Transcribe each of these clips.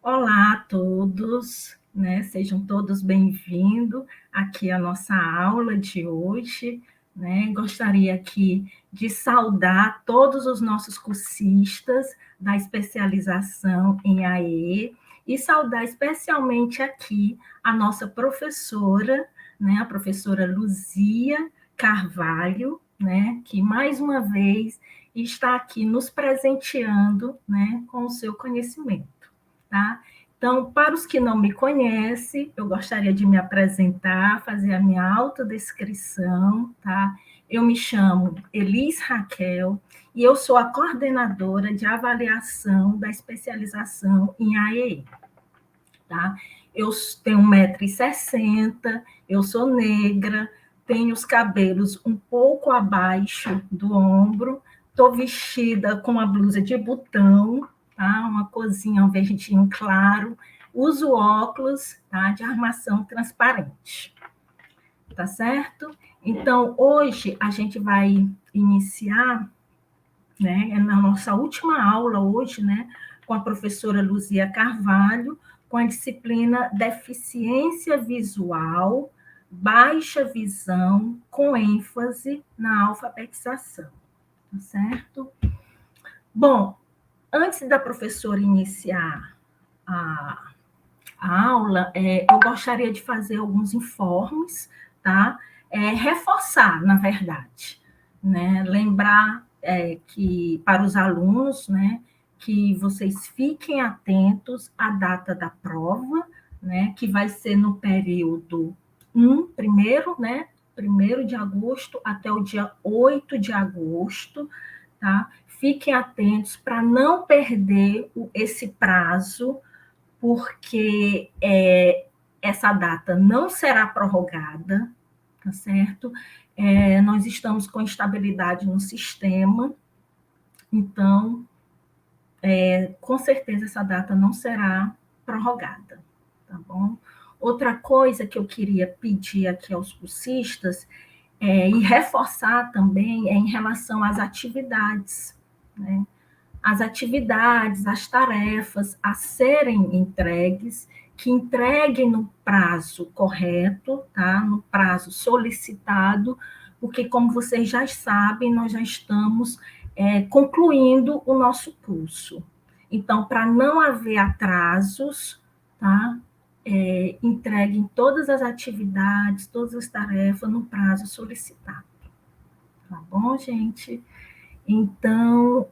Olá a todos, né? Sejam todos bem-vindos aqui à nossa aula de hoje, né? Gostaria aqui de saudar todos os nossos cursistas da especialização em AE e saudar especialmente aqui a nossa professora, né? A professora Luzia Carvalho, né? Que mais uma vez está aqui nos presenteando, né? Com o seu conhecimento. Tá? Então, para os que não me conhecem, eu gostaria de me apresentar, fazer a minha autodescrição, tá? Eu me chamo Elis Raquel e eu sou a coordenadora de avaliação da especialização em AEE, tá? Eu tenho 1,60 m, eu sou negra, tenho os cabelos um pouco abaixo do ombro, estou vestida com uma blusa de botão, tá? Uma corzinha, um verdinho claro, uso óculos, tá? De armação transparente, tá certo? Então, hoje a gente vai iniciar, né, na nossa última aula hoje, né, com a professora Luzia Carvalho, com a disciplina Deficiência Visual, Baixa Visão, com ênfase na alfabetização, tá certo? Bom, antes da professora iniciar a, a aula, eu gostaria de fazer alguns informes, tá? Reforçar, na verdade, né? Lembrar que para os alunos, né, que vocês fiquem atentos à data da prova, né, que vai ser no período primeiro, né, 1º de agosto até o dia 8 de agosto, tá? Fiquem atentos para não perder esse prazo, porque essa data não será prorrogada, tá certo? Nós estamos com estabilidade no sistema, então, com certeza, essa data não será prorrogada, tá bom? Outra coisa que eu queria pedir aqui aos cursistas e reforçar também em relação às atividades, né? As atividades, as tarefas a serem entregues, que entreguem no prazo correto, tá? No prazo solicitado, porque, como vocês já sabem, nós já estamos concluindo o nosso curso. Então, para não haver atrasos, tá? Entreguem todas as atividades, todas as tarefas no prazo solicitado. Tá bom, gente? Então,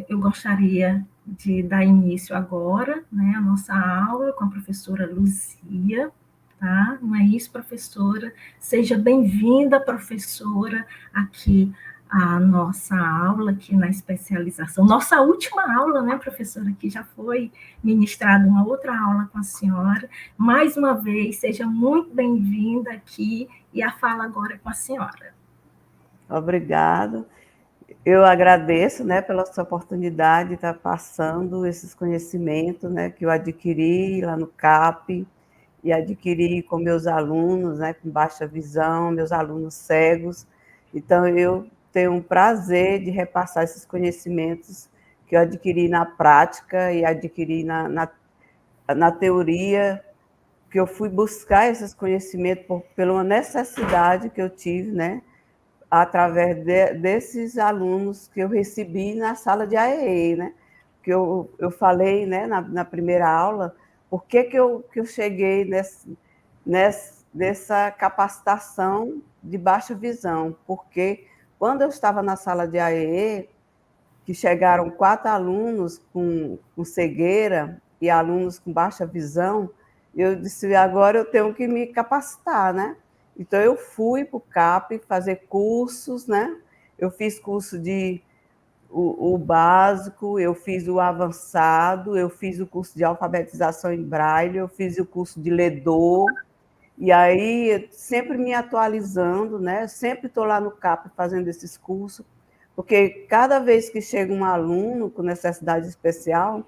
eu gostaria de dar início agora, né, à nossa aula com a professora Luzia, tá? Não é isso, professora? Seja bem-vinda, professora, aqui à nossa aula, aqui na especialização. Nossa última aula, né, professora, que já foi ministrada uma outra aula com a senhora. Mais uma vez, seja muito bem-vinda aqui e a fala agora é com a senhora. Obrigado. Eu agradeço, né, pela sua oportunidade de estar passando esses conhecimentos, né, que eu adquiri lá no CAP e adquiri com meus alunos, né, com baixa visão, meus alunos cegos. Então, eu tenho um prazer de repassar esses conhecimentos que eu adquiri na prática e adquiri na teoria, que eu fui buscar esses conhecimentos pela uma necessidade que eu tive, né, através desses alunos que eu recebi na sala de AEE, né? Que eu falei, né, na primeira aula, por que eu cheguei nessa capacitação de baixa visão, porque quando eu estava na sala de AEE, que chegaram 4 alunos com cegueira e alunos com baixa visão, eu disse, agora eu tenho que me capacitar, né? Então, eu fui para o CAP fazer cursos, né? Eu fiz curso de o básico, eu fiz o avançado, eu fiz o curso de alfabetização em braille, eu fiz o curso de ledor, e aí sempre me atualizando, né? Sempre estou lá no CAP fazendo esses cursos, porque cada vez que chega um aluno com necessidade especial,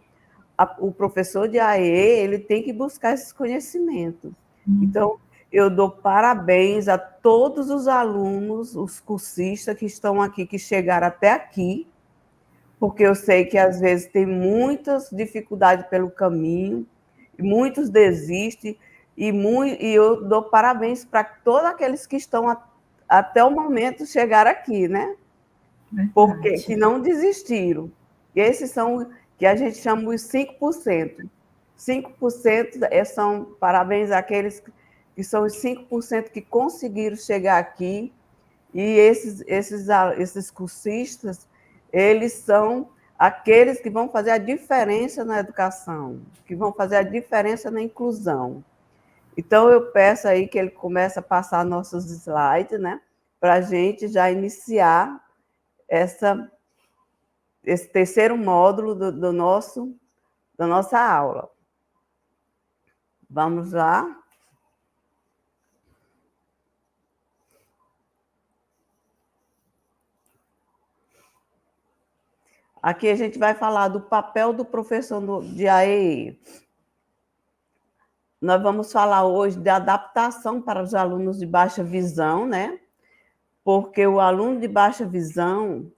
o professor de AE, ele tem que buscar esses conhecimentos. Então, eu dou parabéns a todos os alunos, os cursistas que estão aqui, que chegaram até aqui, porque eu sei que às vezes tem muitas dificuldades pelo caminho, muitos desistem, e eu dou parabéns para todos aqueles que estão até o momento chegar aqui, né? Porque que não desistiram. E esses são que a gente chama os 5%. 5% são parabéns àqueles que são os 5% que conseguiram chegar aqui. E esses cursistas, eles são aqueles que vão fazer a diferença na educação, que vão fazer a diferença na inclusão. Então, eu peço aí que ele comece a passar nossos slides, né, para a gente já iniciar esse terceiro módulo da nossa aula. Vamos lá? Aqui a gente vai falar do papel do professor de AEE. Nós vamos falar hoje de adaptação para os alunos de baixa visão, né? Porque o aluno de baixa visão,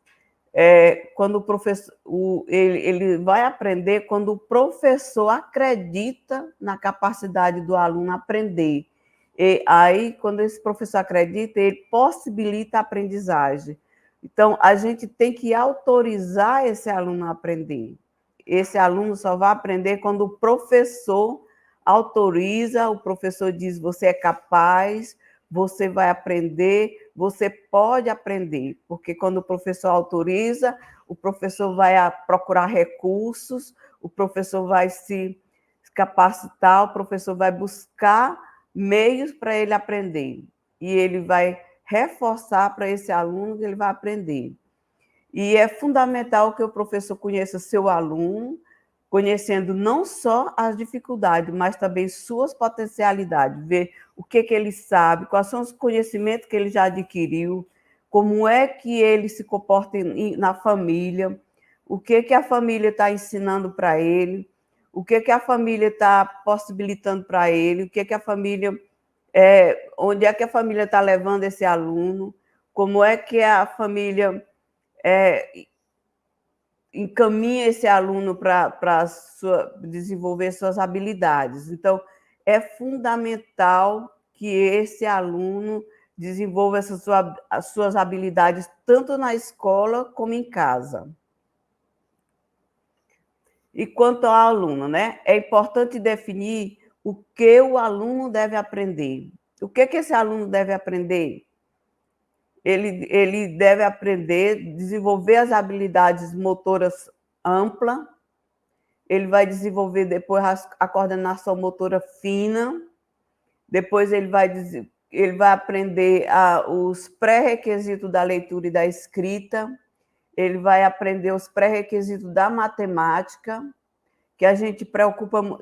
quando o professor, ele vai aprender quando o professor acredita na capacidade do aluno aprender. E aí, quando esse professor acredita, ele possibilita a aprendizagem. Então, a gente tem que autorizar esse aluno a aprender. Esse aluno só vai aprender quando o professor autoriza, o professor diz: você é capaz, você vai aprender, você pode aprender. Porque quando o professor autoriza, o professor vai procurar recursos, o professor vai se capacitar, o professor vai buscar meios para ele aprender. E ele vai reforçar para esse aluno que ele vai aprender. E é fundamental que o professor conheça seu aluno, conhecendo não só as dificuldades, mas também suas potencialidades, ver o que ele sabe, quais são os conhecimentos que ele já adquiriu, como é que ele se comporta na família, o que a família está ensinando para ele, o que a família está possibilitando para ele, o que a família... onde é que a família está levando esse aluno, como é que a família encaminha esse aluno para desenvolver suas habilidades. Então, é fundamental que esse aluno desenvolva as suas habilidades tanto na escola como em casa. E quanto ao aluno, né? É importante definir o que o aluno deve aprender. O que esse aluno deve aprender? Ele deve aprender, desenvolver as habilidades motoras amplas, ele vai desenvolver depois a coordenação motora fina, depois ele vai aprender os pré-requisitos da leitura e da escrita, ele vai aprender os pré-requisitos da matemática, que a gente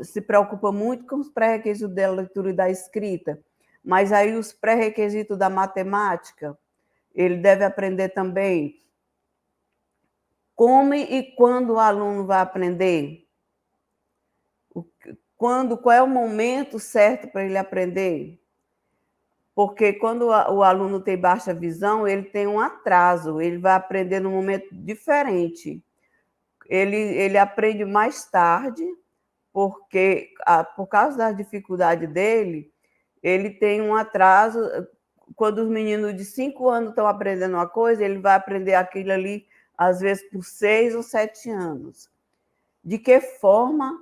se preocupa muito com os pré-requisitos da leitura e da escrita, mas aí os pré-requisitos da matemática, ele deve aprender também como e quando o aluno vai aprender, qual é o momento certo para ele aprender, porque quando o aluno tem baixa visão, ele tem um atraso, ele vai aprender num momento diferente. Ele aprende mais tarde, porque, por causa da dificuldade dele, ele tem um atraso. Quando os meninos de 5 anos estão aprendendo uma coisa, ele vai aprender aquilo ali, às vezes, por 6 ou 7 anos. De que forma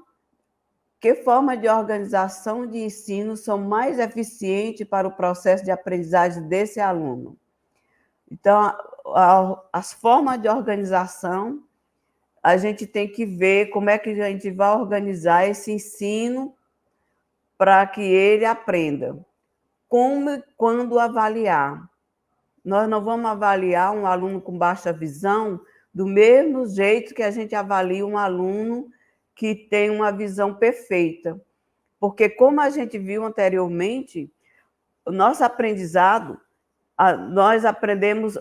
de organização de ensino são mais eficientes para o processo de aprendizagem desse aluno? Então, as formas de organização, a gente tem que ver como é que a gente vai organizar esse ensino para que ele aprenda. Como e quando avaliar? Nós não vamos avaliar um aluno com baixa visão do mesmo jeito que a gente avalia um aluno que tem uma visão perfeita. Porque, como a gente viu anteriormente, o nosso aprendizado, nós aprendemos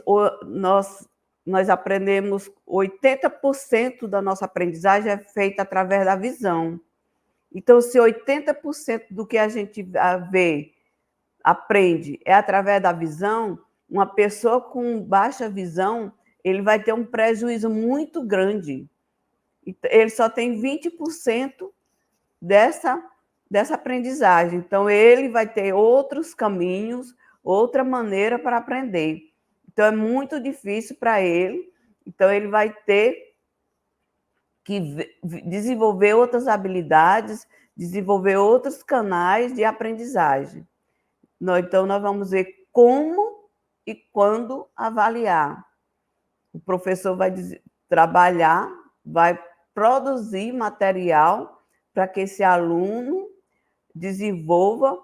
80% da nossa aprendizagem é feita através da visão. Então, se 80% do que a gente vê, aprende, é através da visão, uma pessoa com baixa visão, ele vai ter um prejuízo muito grande. Ele só tem 20% dessa aprendizagem. Então, ele vai ter outros caminhos, outra maneira para aprender. Então, é muito difícil para ele. Então, ele vai ter que desenvolver outras habilidades, desenvolver outros canais de aprendizagem. Então, nós vamos ver como e quando avaliar. O professor vai trabalhar, vai produzir material para que esse aluno desenvolva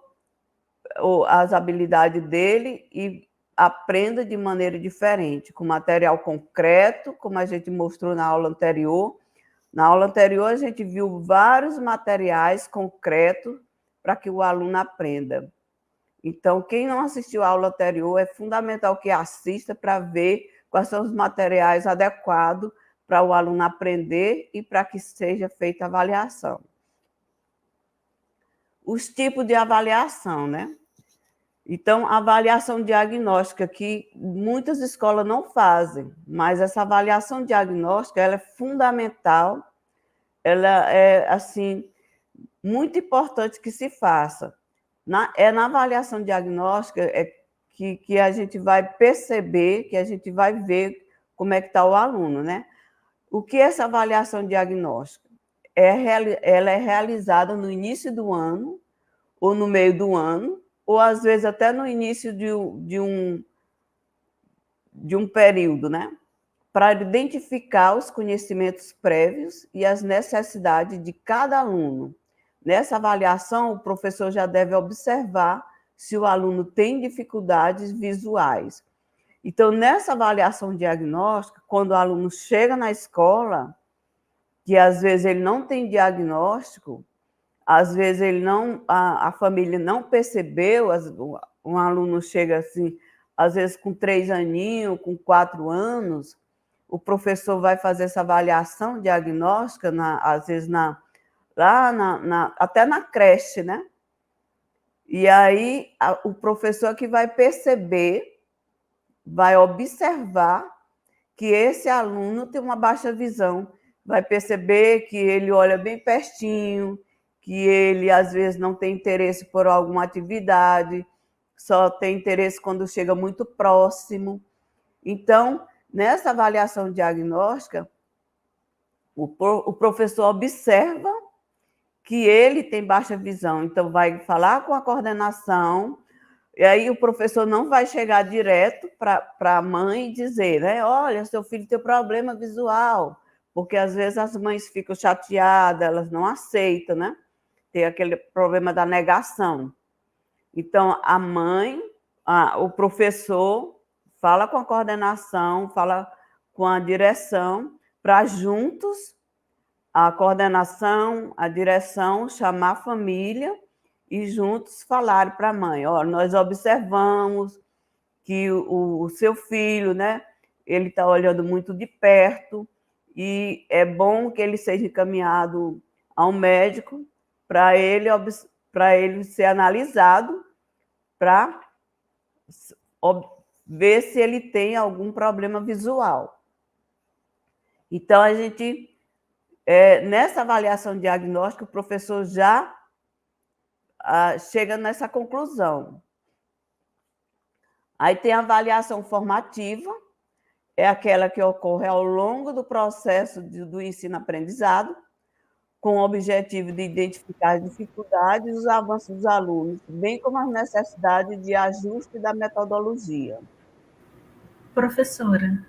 as habilidades dele e aprenda de maneira diferente, com material concreto, como a gente mostrou na aula anterior. Na aula anterior, a gente viu vários materiais concretos para que o aluno aprenda. Então, quem não assistiu à aula anterior, é fundamental que assista para ver quais são os materiais adequados para o aluno aprender e para que seja feita a avaliação. Os tipos de avaliação, né? Então, a avaliação diagnóstica, que muitas escolas não fazem, mas essa avaliação diagnóstica ela é fundamental, ela é, assim, muito importante que se faça. Na avaliação diagnóstica que a gente vai perceber, que a gente vai ver como é que está o aluno, né? O que é essa avaliação diagnóstica? Ela é realizada no início do ano, ou no meio do ano, ou às vezes até no início de um período, né? Para identificar os conhecimentos prévios e as necessidades de cada aluno. Nessa avaliação, o professor já deve observar se o aluno tem dificuldades visuais. Então, nessa avaliação diagnóstica, quando o aluno chega na escola, que às vezes ele não tem diagnóstico, às vezes ele não, a família não percebeu, um aluno chega assim, às vezes com 3 aninhos, com 4 anos, o professor vai fazer essa avaliação diagnóstica, às vezes até na creche, né? E aí o professor que vai perceber, vai observar que esse aluno tem uma baixa visão, vai perceber que ele olha bem pertinho, que ele às vezes não tem interesse por alguma atividade, só tem interesse quando chega muito próximo. Então, nessa avaliação diagnóstica, o professor observa que ele tem baixa visão, então vai falar com a coordenação, e aí o professor não vai chegar direto para a mãe e dizer, né? Olha, seu filho tem problema visual, porque às vezes as mães ficam chateadas, elas não aceitam, né? Tem aquele problema da negação. Então, a mãe, o professor fala com a coordenação, fala com a direção, para juntos a coordenação, a direção, chamar a família e juntos falar para a mãe, nós observamos que o seu filho, né, ele está olhando muito de perto e é bom que ele seja encaminhado ao médico para ele ser analisado, para ver se ele tem algum problema visual. Então, a gente, nessa avaliação diagnóstica, o professor já chega nessa conclusão. Aí tem a avaliação formativa, é aquela que ocorre ao longo do processo do ensino-aprendizado, com o objetivo de identificar as dificuldades e os avanços dos alunos, bem como as necessidades de ajuste da metodologia. Professora,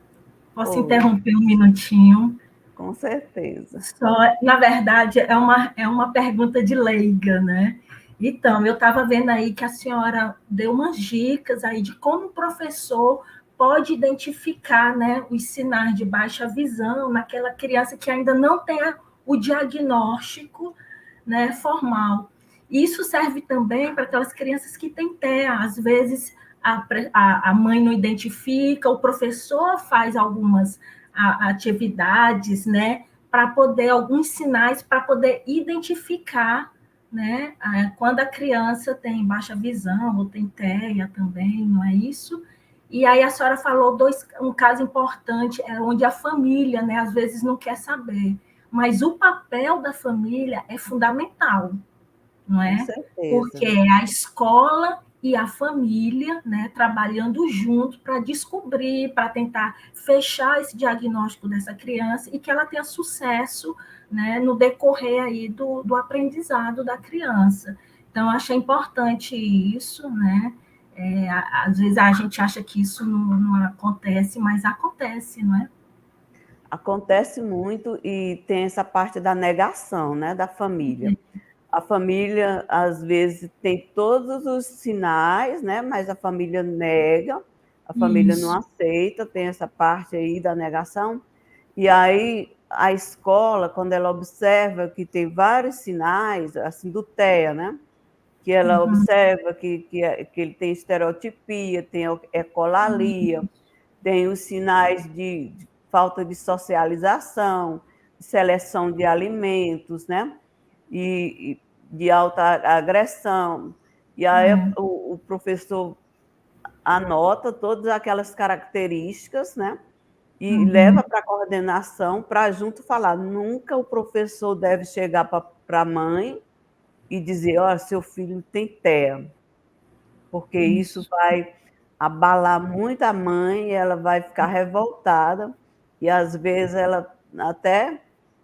posso interromper um minutinho? Com certeza. Na verdade, é uma pergunta de leiga, né? Então, eu estava vendo aí que a senhora deu umas dicas aí de como o professor pode identificar, né, os sinais de baixa visão naquela criança que ainda não tem o diagnóstico, né, formal. Isso serve também para aquelas crianças que têm TEA. Às vezes, a mãe não identifica, o professor faz algumas atividades, né, para poder, alguns sinais para poder identificar, né, quando a criança tem baixa visão ou tem TEA também, não é isso? E aí a senhora falou um caso importante, onde a família, né, às vezes não quer saber, mas o papel da família é fundamental, não Com é? Porque certeza. é a escola e a família, né, trabalhando junto para descobrir, para tentar fechar esse diagnóstico dessa criança e que ela tenha sucesso, né, no decorrer aí do aprendizado da criança. Então, eu achei importante isso, né? Às vezes a gente acha que isso não acontece, mas acontece, não é? Acontece muito e tem essa parte da negação, né, da família. A família, às vezes, tem todos os sinais, né, mas a família nega, a família não Isso. aceita, tem essa parte aí da negação. E aí a escola, quando ela observa que tem vários sinais, assim, do TEA, né, que ela Uhum. observa que ele tem estereotipia, tem ecolalia, tem os sinais de falta de socialização, de seleção de alimentos, né? E de alta agressão. E aí o professor anota todas aquelas características, né? E leva Uhum. para a coordenação para junto falar. Nunca o professor deve chegar para a mãe e dizer: olha, seu filho tem TEA, porque isso Isso. vai abalar muito a mãe, ela vai ficar revoltada, e às vezes ela até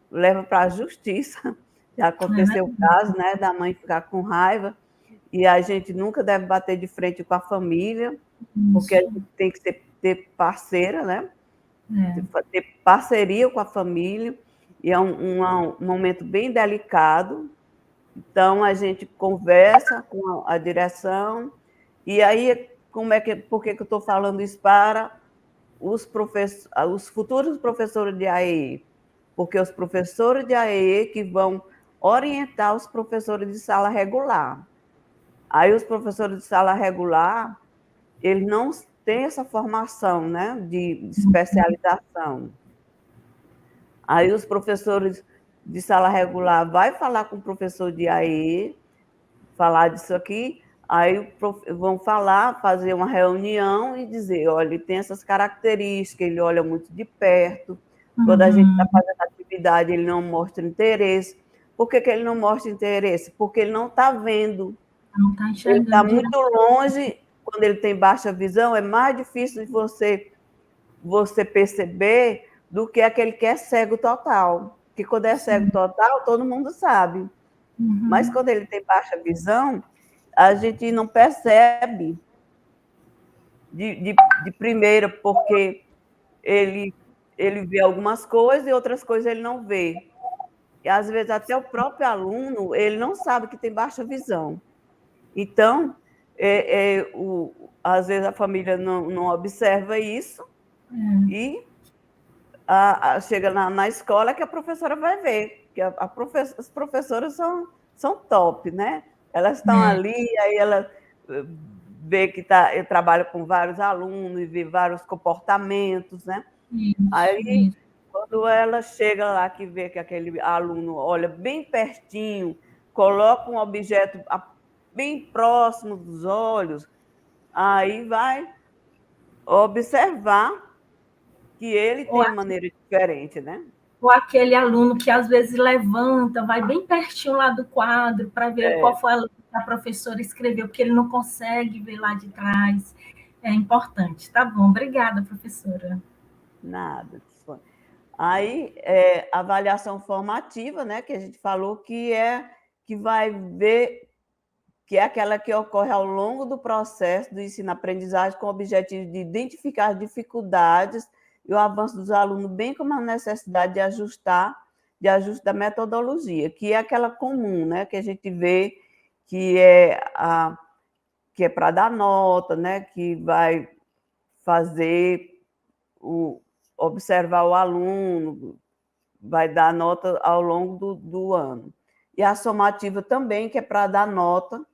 leva para a justiça. Já aconteceu o caso, né, da mãe ficar com raiva, e a gente nunca deve bater de frente com a família, porque a Isso. gente tem que ter parceira, né? É. Ter parceria com a família, e é um momento bem delicado. Então, a gente conversa com a direção, e aí, por que eu estou falando isso para os futuros professores de AEE? Porque os professores de AEE que vão orientar os professores de sala regular. Aí, os professores de sala regular, eles não têm essa formação, né, de especialização. Aí, os professores de sala regular vai falar com o professor de AEE, falar disso aqui, aí vão falar, fazer uma reunião e dizer, olha, ele tem essas características, ele olha muito de perto, quando a gente está Uhum. fazendo atividade, ele não mostra interesse. Por que ele não mostra interesse? Porque ele não está vendo, Não está ele está enxergando muito direito. longe, quando ele tem baixa visão, é mais difícil de você perceber do que aquele que é cego total. Porque quando é cego Sim. total, todo mundo sabe. Mas Uhum. quando ele tem baixa visão, a gente não percebe de primeira, porque ele, ele vê algumas coisas e outras coisas ele não vê. E às vezes até o próprio aluno, ele não sabe que tem baixa visão. Então, às vezes a família não observa isso e chega na escola que a professora vai ver, que as professoras são top, né? Elas estão É. ali, aí ela vê que eu trabalho com vários alunos e vê vários comportamentos, né? Isso, Aí, isso. quando ela chega lá, que vê que aquele aluno olha bem pertinho, coloca um objeto bem próximo dos olhos, aí vai observar que ele Ou, tem uma maneira diferente, né? ou aquele aluno que às vezes levanta, vai bem pertinho lá do quadro para ver qual foi a letra que a professora escreveu, porque ele não consegue ver lá de trás. É importante. Tá bom, obrigada, professora. Nada. Aí, avaliação formativa, né, que a gente falou que vai ver, que é aquela que ocorre ao longo do processo do ensino-aprendizagem com o objetivo de identificar as dificuldades e o avanço dos alunos, bem como a necessidade de ajuste da metodologia, que é aquela comum, né, que a gente vê que é para dar nota, né, que vai fazer observar o aluno, vai dar nota ao longo do ano. E a somativa também, que é para dar nota,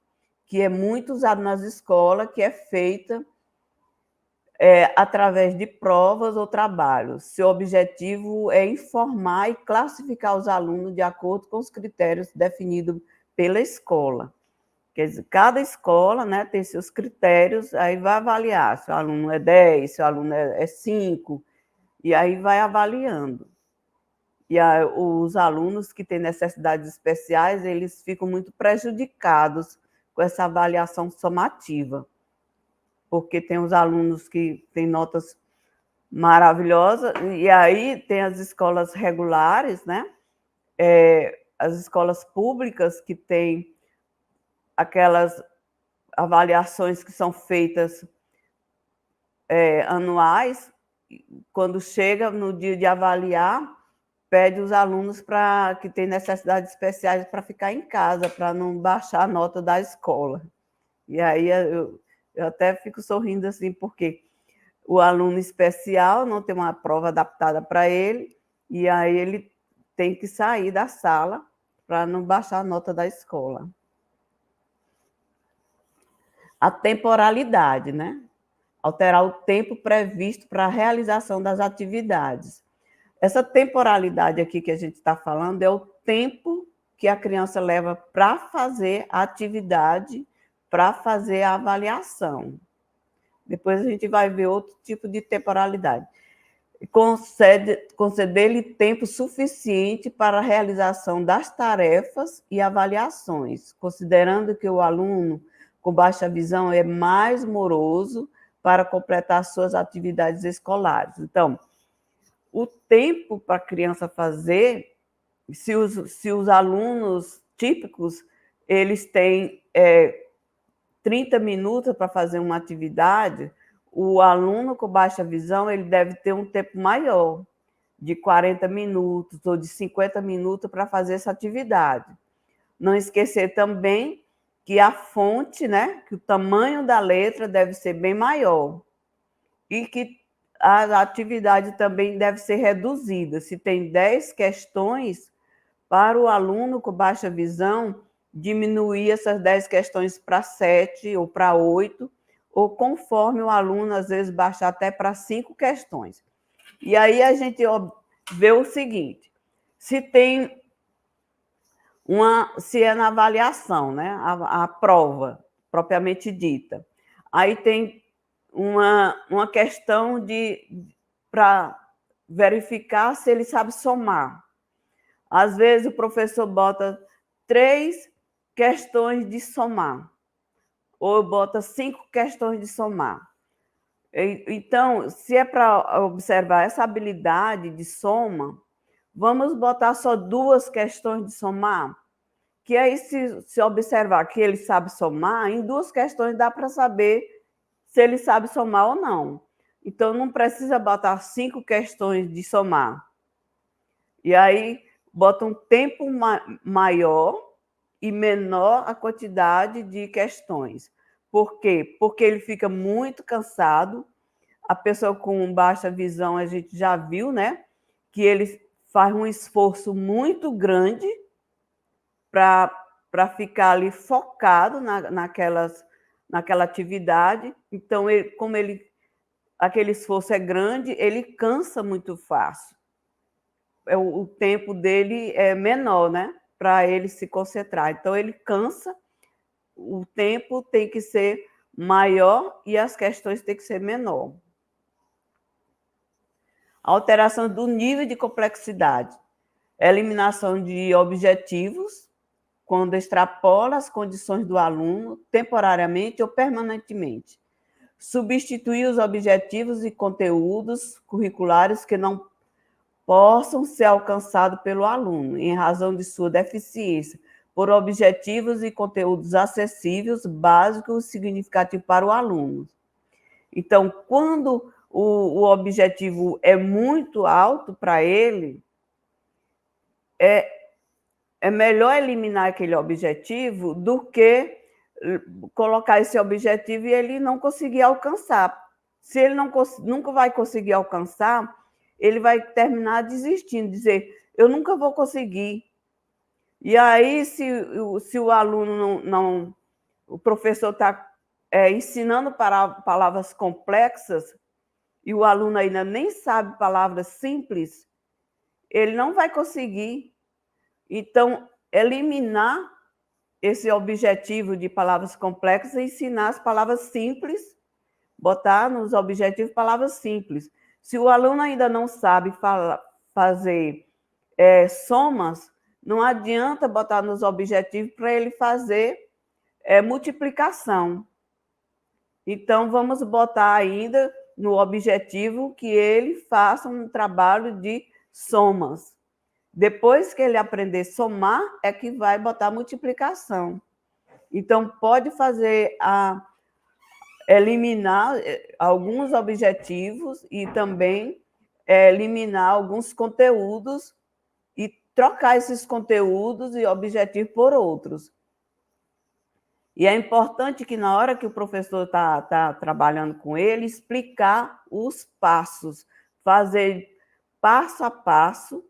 que é muito usado nas escolas, que é feita através de provas ou trabalhos. Seu objetivo é informar e classificar os alunos de acordo com os critérios definidos pela escola. Quer dizer, cada escola, né, tem seus critérios, aí vai avaliar se o aluno é 10, se o aluno é 5, e aí vai avaliando. E os alunos que têm necessidades especiais, eles ficam muito prejudicados com essa avaliação somativa, porque tem os alunos que têm notas maravilhosas, e aí tem as escolas regulares, né? As escolas públicas que têm aquelas avaliações que são feitas anuais, quando chega no dia de avaliar, pede os alunos que têm necessidades especiais para ficar em casa, para não baixar a nota da escola. E aí eu até fico sorrindo assim, porque o aluno especial não tem uma prova adaptada para ele, e aí ele tem que sair da sala para não baixar a nota da escola. A temporalidade, né? Alterar o tempo previsto para a realização das atividades. Essa temporalidade aqui que a gente está falando é o tempo que a criança leva para fazer a atividade, para fazer a avaliação. Depois a gente vai ver outro tipo de temporalidade. Conceder-lhe tempo suficiente para a realização das tarefas e avaliações, considerando que o aluno com baixa visão é mais moroso para completar suas atividades escolares. Então, o tempo para a criança fazer, se os alunos típicos, eles têm 30 minutos para fazer uma atividade, o aluno com baixa visão, ele deve ter um tempo maior, de 40 minutos ou de 50 minutos para fazer essa atividade. Não esquecer também que a fonte, né, que o tamanho da letra deve ser bem maior e que a atividade também deve ser reduzida. Se tem 10 questões, para o aluno com baixa visão, diminuir essas 10 questões para 7 ou para 8, ou conforme o aluno, às vezes, baixar até para 5 questões. E aí a gente vê o seguinte, se é na avaliação, né, a prova propriamente dita, aí tem uma questão para verificar se ele sabe somar. Às vezes o professor bota 3 questões de somar, ou bota 5 questões de somar. Então, se é para observar essa habilidade de soma, vamos botar só 2 questões de somar, que aí se observar que ele sabe somar, em 2 questões dá para saber se ele sabe somar ou não. Então, não precisa botar 5 questões de somar. E aí, bota um tempo maior e menor a quantidade de questões. Por quê? Porque ele fica muito cansado. A pessoa com baixa visão, a gente já viu, né? Que ele faz um esforço muito grande para ficar ali focado naquela atividade. Então, como aquele esforço é grande, ele cansa muito fácil. O tempo dele é menor, né? Para ele se concentrar. Então, ele cansa, o tempo tem que ser maior e as questões têm que ser menor. Alteração do nível de complexidade. Eliminação de objetivos, quando extrapola as condições do aluno, temporariamente ou permanentemente. Substituir os objetivos e conteúdos curriculares que não possam ser alcançados pelo aluno, em razão de sua deficiência, por objetivos e conteúdos acessíveis, básicos e significativos para o aluno. Então, quando o objetivo é muito alto para ele, é melhor eliminar aquele objetivo do que colocar esse objetivo e ele não conseguir alcançar. Se ele nunca vai conseguir alcançar, ele vai terminar desistindo, dizer, eu nunca vou conseguir. E aí, se o aluno o professor está ensinando palavras complexas e o aluno ainda nem sabe palavras simples, ele não vai conseguir. Então, eliminar esse objetivo de palavras complexas e ensinar as palavras simples, botar nos objetivos palavras simples. Se o aluno ainda não sabe fazer somas, não adianta botar nos objetivos para ele fazer multiplicação. Então, vamos botar ainda no objetivo que ele faça um trabalho de somas. Depois que ele aprender a somar, é que vai botar multiplicação. Então, pode fazer eliminar alguns objetivos e também eliminar alguns conteúdos e trocar esses conteúdos e objetivos por outros. E é importante que, na hora que o professor está trabalhando com ele, explicar os passos, fazer passo a passo,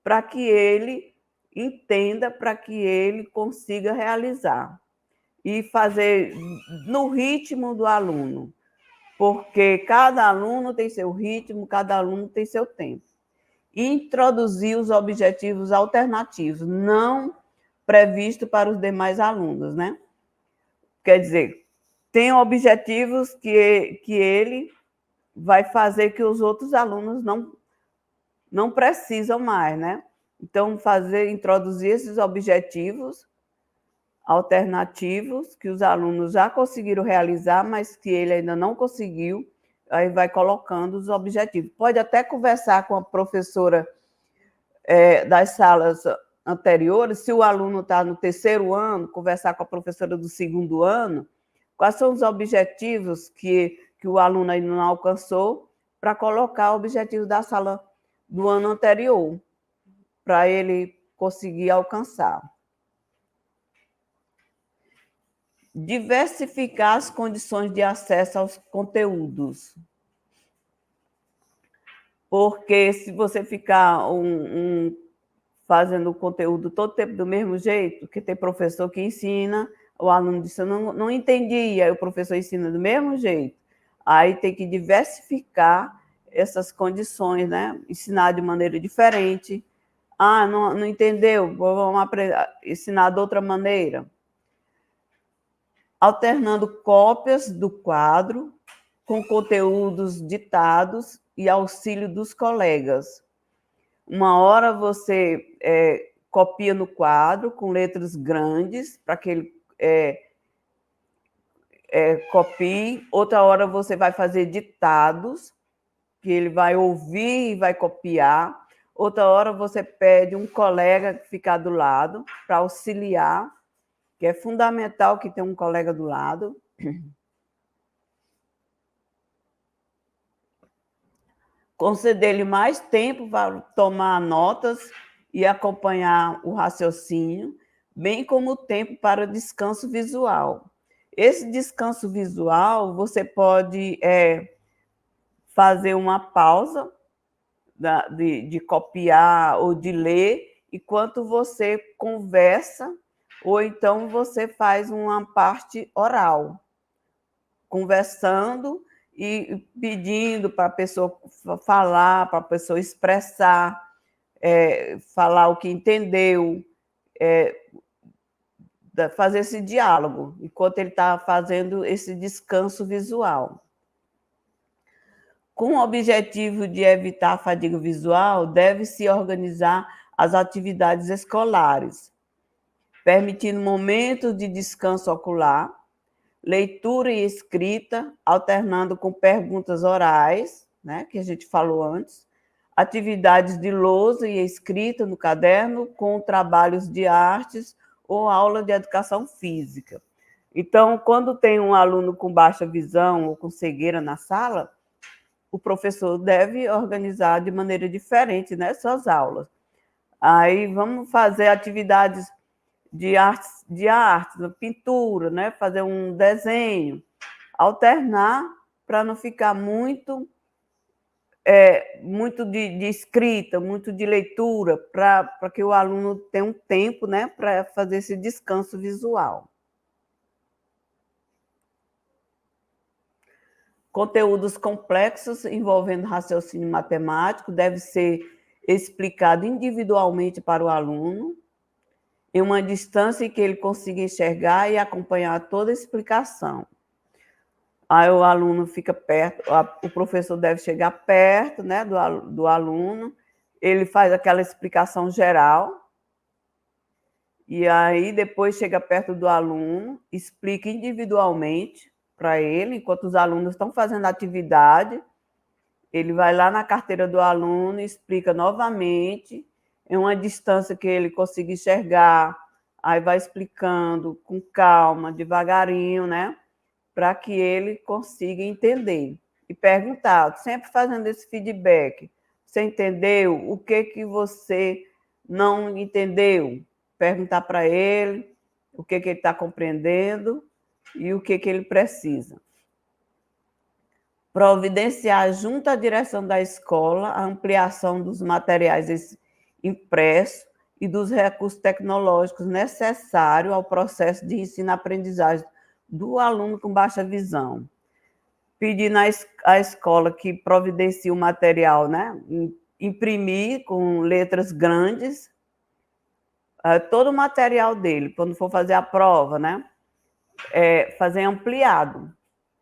para que ele entenda, para que ele consiga realizar. E fazer no ritmo do aluno, porque cada aluno tem seu ritmo, cada aluno tem seu tempo. E introduzir os objetivos alternativos, não previstos para os demais alunos, né? Quer dizer, tem objetivos que ele vai fazer que os outros alunos não precisam mais, né? Então, introduzir esses objetivos alternativos que os alunos já conseguiram realizar, mas que ele ainda não conseguiu, aí vai colocando os objetivos. Pode até conversar com a professora das salas anteriores, se o aluno está no terceiro ano, conversar com a professora do segundo ano, quais são os objetivos que o aluno ainda não alcançou, para colocar o objetivo da sala do ano anterior, para ele conseguir alcançar. Diversificar as condições de acesso aos conteúdos. Porque se você ficar fazendo o conteúdo todo tempo do mesmo jeito, que tem professor que ensina, o aluno diz, eu não entendi, aí o professor ensina do mesmo jeito. Aí tem que diversificar essas condições, né? Ensinar de maneira diferente. Ah, não entendeu? Vamos ensinar de outra maneira. Alternando cópias do quadro com conteúdos ditados e auxílio dos colegas. Uma hora você copia no quadro com letras grandes, para que ele copie. Outra hora você vai fazer ditados, que ele vai ouvir e vai copiar. Outra hora você pede um colega ficar do lado para auxiliar, que é fundamental que tenha um colega do lado. Conceder-lhe mais tempo para tomar notas e acompanhar o raciocínio, bem como tempo para descanso visual. Esse descanso visual, você pode fazer uma pausa de copiar ou de ler, enquanto você conversa, ou então você faz uma parte oral, conversando e pedindo para a pessoa falar, para a pessoa expressar, falar o que entendeu, fazer esse diálogo, enquanto ele está fazendo esse descanso visual. Com o objetivo de evitar a fadiga visual, deve-se organizar as atividades escolares, permitindo momentos de descanso ocular, leitura e escrita, alternando com perguntas orais, né, que a gente falou antes, atividades de lousa e escrita no caderno, com trabalhos de artes ou aula de educação física. Então, quando tem um aluno com baixa visão ou com cegueira na sala, o professor deve organizar de maneira diferente, né, suas aulas. Aí vamos fazer atividades de arte, pintura, né, fazer um desenho, alternar para não ficar muito de escrita, muito de leitura, para que o aluno tenha um tempo, né, para fazer esse descanso visual. Conteúdos complexos envolvendo raciocínio matemático deve ser explicado individualmente para o aluno em uma distância em que ele consiga enxergar e acompanhar toda a explicação. Aí o aluno fica perto, o professor deve chegar perto, né, do aluno, ele faz aquela explicação geral, e aí depois chega perto do aluno, explica individualmente para ele, enquanto os alunos estão fazendo a atividade, ele vai lá na carteira do aluno e explica novamente, em uma distância que ele consiga enxergar, aí vai explicando com calma, devagarinho, né? Para que ele consiga entender. E perguntar, sempre fazendo esse feedback. Você entendeu? O que você não entendeu? Perguntar para ele o que ele está compreendendo e o que ele precisa. Providenciar junto à direção da escola a ampliação dos materiais impressos e dos recursos tecnológicos necessários ao processo de ensino-aprendizagem do aluno com baixa visão. Pedir à escola que providencie o material, né? Imprimir com letras grandes todo o material dele, quando for fazer a prova, né? Fazer ampliado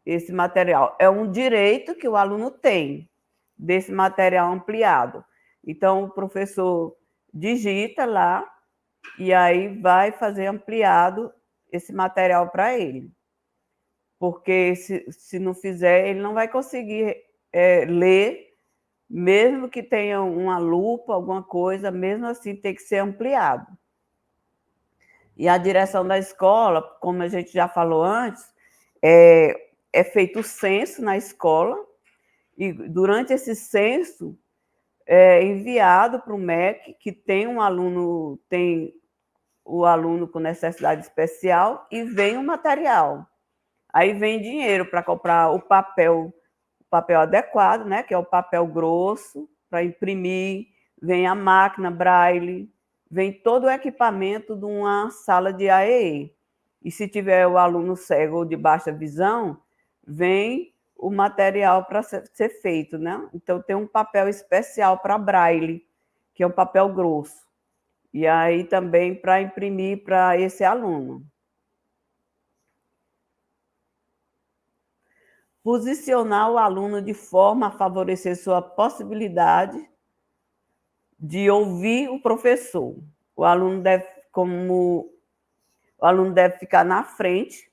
esse material. É um direito que o aluno tem desse material ampliado. Então, o professor digita lá e aí vai fazer ampliado esse material para ele. Porque se não fizer, ele não vai conseguir ler, mesmo que tenha uma lupa, alguma coisa, mesmo assim tem que ser ampliado. E a direção da escola, como a gente já falou antes, é feito o censo na escola, e durante esse censo é enviado para o MEC, que tem o aluno com necessidade especial, e vem o material. Aí vem dinheiro para comprar o papel adequado, né, que é o papel grosso, para imprimir, vem a máquina Braille, vem todo o equipamento de uma sala de AEE. E se tiver o aluno cego ou de baixa visão, vem o material para ser feito, né? Então tem um papel especial para Braille, que é um papel grosso. E aí também para imprimir para esse aluno. Posicionar o aluno de forma a favorecer sua possibilidade de ouvir o professor. O aluno deve ficar na frente.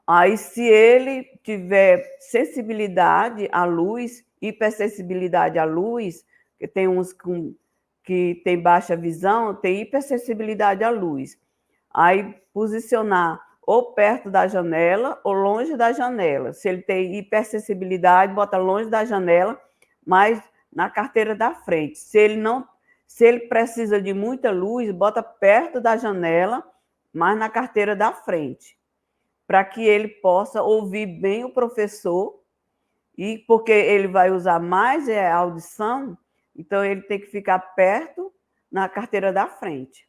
Aí, se ele tiver sensibilidade à luz, hipersensibilidade à luz, que tem uns que tem baixa visão, tem hipersensibilidade à luz. Aí, posicionar ou perto da janela ou longe da janela. Se ele tem hipersensibilidade, bota longe da janela, mas na carteira da frente. Se ele precisa de muita luz, bota perto da janela, mas na carteira da frente, para que ele possa ouvir bem o professor, e porque ele vai usar mais a audição, então ele tem que ficar perto na carteira da frente.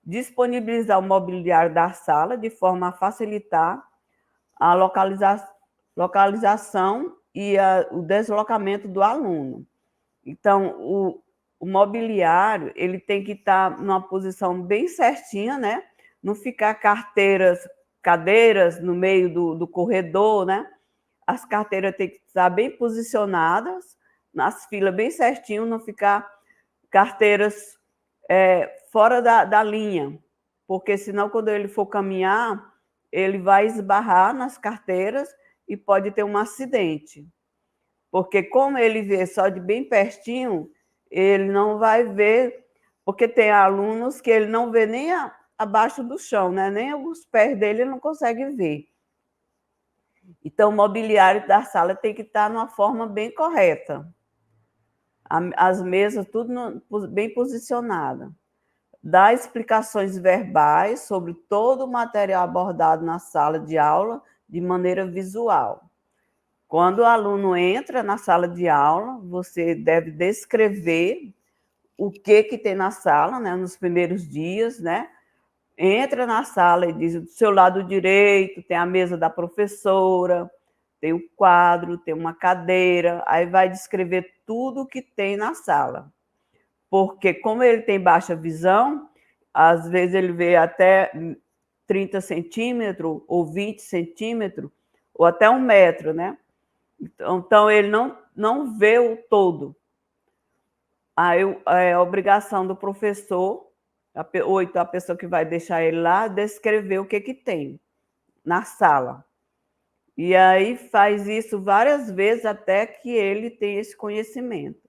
Disponibilizar o mobiliário da sala de forma a facilitar a localização e o deslocamento do aluno. Então, o mobiliário ele tem que estar numa posição bem certinha, né? Não ficar cadeiras no meio do corredor, né? As carteiras têm que estar bem posicionadas, nas filas bem certinho, não ficar carteiras fora da linha, porque senão, quando ele for caminhar, ele vai esbarrar nas carteiras e pode ter um acidente. Porque como ele vê só de bem pertinho, ele não vai ver, porque tem alunos que ele não vê nem abaixo do chão, né? Nem os pés dele ele não consegue ver. Então, o mobiliário da sala tem que estar numa forma bem correta. As mesas, tudo bem posicionada. Dar explicações verbais sobre todo o material abordado na sala de aula de maneira visual. Quando o aluno entra na sala de aula, você deve descrever o que tem na sala, né, nos primeiros dias, né? Entra na sala e diz: do seu lado direito tem a mesa da professora, tem o quadro, tem uma cadeira, aí vai descrever tudo o que tem na sala. Porque como ele tem baixa visão, às vezes ele vê até 30 centímetros ou 20 centímetros, ou até 1 metro, né? Então ele não vê o todo. Aí é obrigação do professor, ou então a pessoa que vai deixar ele lá, descrever o que tem na sala. E aí faz isso várias vezes até que ele tenha esse conhecimento.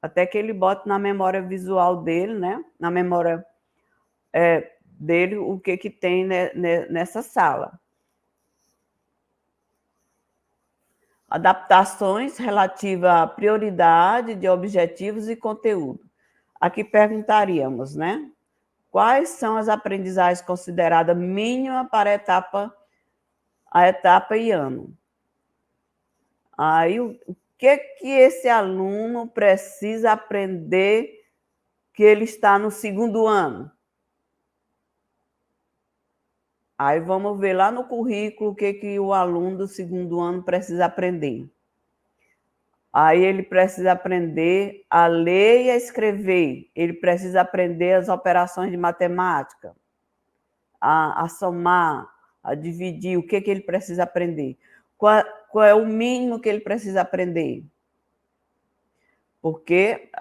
Até que ele bote na memória visual dele, né? Na memória dele, o que tem nessa sala. Adaptações relativas à prioridade de objetivos e conteúdo. Aqui perguntaríamos, né? Quais são as aprendizagens consideradas mínimas para a etapa e ano? Aí, o que esse aluno precisa aprender que ele está no segundo ano? Aí vamos ver lá no currículo o que o aluno do segundo ano precisa aprender. Aí ele precisa aprender a ler e a escrever. Ele precisa aprender as operações de matemática, a somar, a dividir. O que ele precisa aprender? Qual é o mínimo que ele precisa aprender? Porque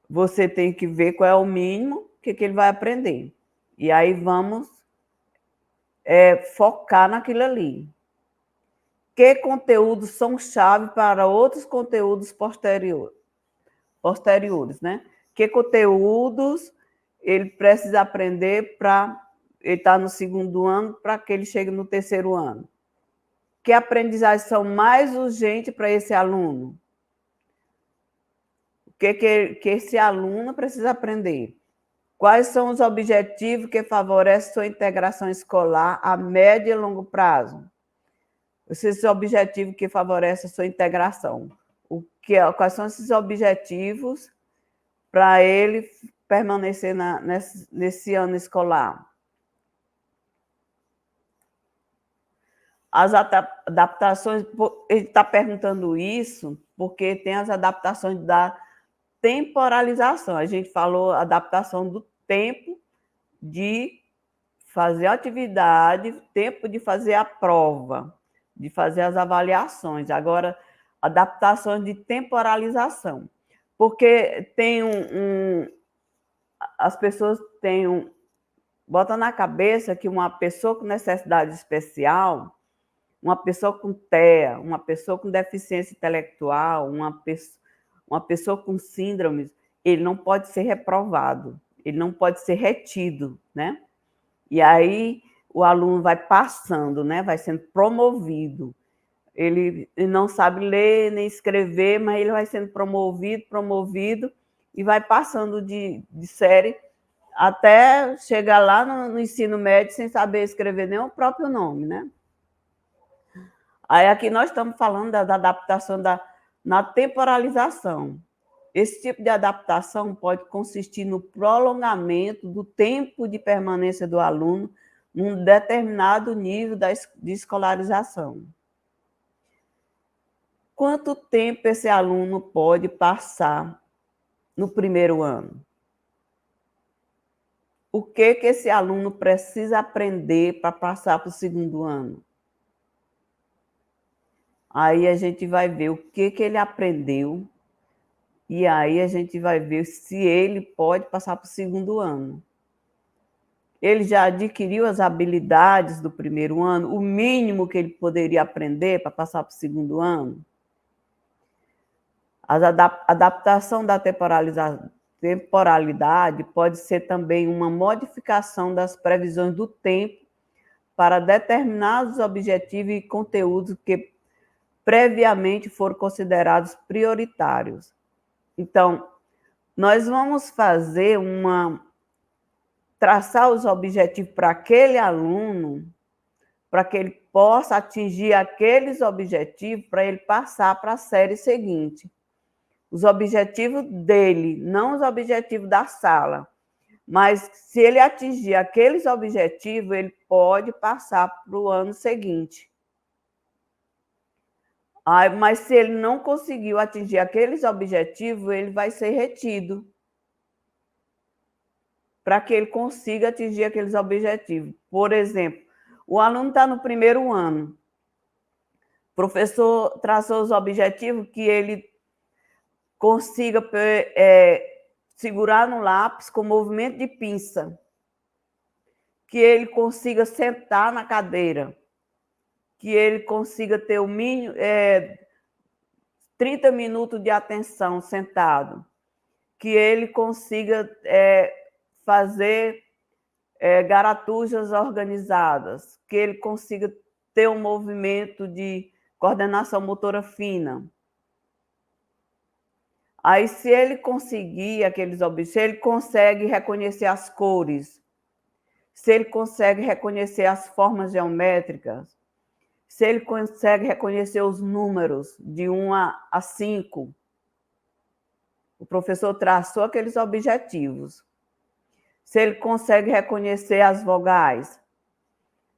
você tem que ver qual é o mínimo que ele vai aprender. E aí vamos focar naquilo ali. Que conteúdos são chave para outros conteúdos posteriores, né? Que conteúdos ele precisa aprender para ele estar no segundo ano, para que ele chegue no terceiro ano? Que aprendizagens são mais urgentes para esse aluno? O que esse aluno precisa aprender? Quais são os objetivos que favorecem sua integração escolar a médio e longo prazo? Esses objetivos que favorecem a sua integração. Quais são esses objetivos para ele permanecer nesse ano escolar? As adaptações, ele está perguntando isso porque tem as adaptações da temporalização. A gente falou adaptação do tempo de fazer a atividade, tempo de fazer a prova, de fazer as avaliações. Agora, adaptações de temporalização. Porque tem as pessoas botam na cabeça que uma pessoa com necessidade especial, uma pessoa com TEA, uma pessoa com deficiência intelectual, uma pessoa com síndromes, ele não pode ser reprovado, ele não pode ser retido, né? E aí o aluno vai passando, né? Vai sendo promovido. Ele não sabe ler nem escrever, mas ele vai sendo promovido e vai passando de série até chegar lá no ensino médio sem saber escrever nem o próprio nome, né? Aí aqui nós estamos falando da adaptação na temporalização. Esse tipo de adaptação pode consistir no prolongamento do tempo de permanência do aluno num determinado nível de escolarização. Quanto tempo esse aluno pode passar no primeiro ano? O que esse aluno precisa aprender para passar para o segundo ano? Aí a gente vai ver o que ele aprendeu e aí a gente vai ver se ele pode passar para o segundo ano. Ele já adquiriu as habilidades do primeiro ano, o mínimo que ele poderia aprender para passar para o segundo ano? A adaptação da temporalidade pode ser também uma modificação das previsões do tempo para determinados objetivos e conteúdos que previamente foram considerados prioritários. Então, nós vamos traçar os objetivos para aquele aluno, para que ele possa atingir aqueles objetivos, para ele passar para a série seguinte. Os objetivos dele, não os objetivos da sala. Mas se ele atingir aqueles objetivos, ele pode passar para o ano seguinte. Mas se ele não conseguiu atingir aqueles objetivos, ele vai ser retido. para que ele consiga atingir aqueles objetivos. Por exemplo, o aluno está no primeiro ano, o professor traçou os objetivos que ele consiga segurar no lápis com movimento de pinça, que ele consiga sentar na cadeira, que ele consiga ter o mínimo 30 minutos de atenção sentado, que ele consiga fazer garatujas organizadas, que ele consiga ter um movimento de coordenação motora fina. Aí, se ele conseguir aqueles objetivos, se ele consegue reconhecer as cores, se ele consegue reconhecer as formas geométricas, se ele consegue reconhecer os números de 1 a 5, o professor traçou aqueles objetivos. Se ele consegue reconhecer as vogais,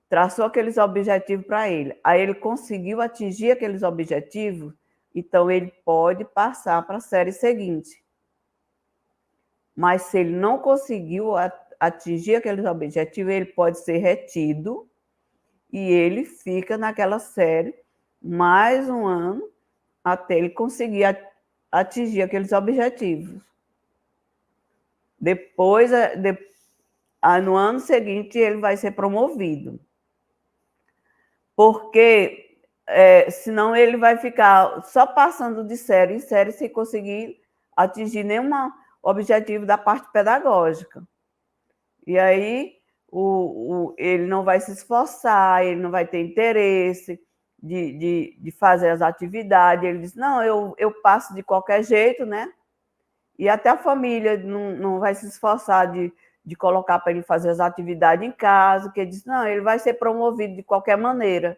traçou aqueles objetivos para ele. Aí ele conseguiu atingir aqueles objetivos, então ele pode passar para a série seguinte. Mas se ele não conseguiu atingir aqueles objetivos, ele pode ser retido e ele fica naquela série mais um ano até ele conseguir atingir aqueles objetivos. Depois, no ano seguinte, ele vai ser promovido. Porque senão ele vai ficar só passando de série em série sem conseguir atingir nenhum objetivo da parte pedagógica. E aí ele não vai se esforçar, ele não vai ter interesse de fazer as atividades. Ele diz, não, eu passo de qualquer jeito, né? E até a família não vai se esforçar de colocar para ele fazer as atividades em casa, que ele diz, não, ele vai ser promovido de qualquer maneira.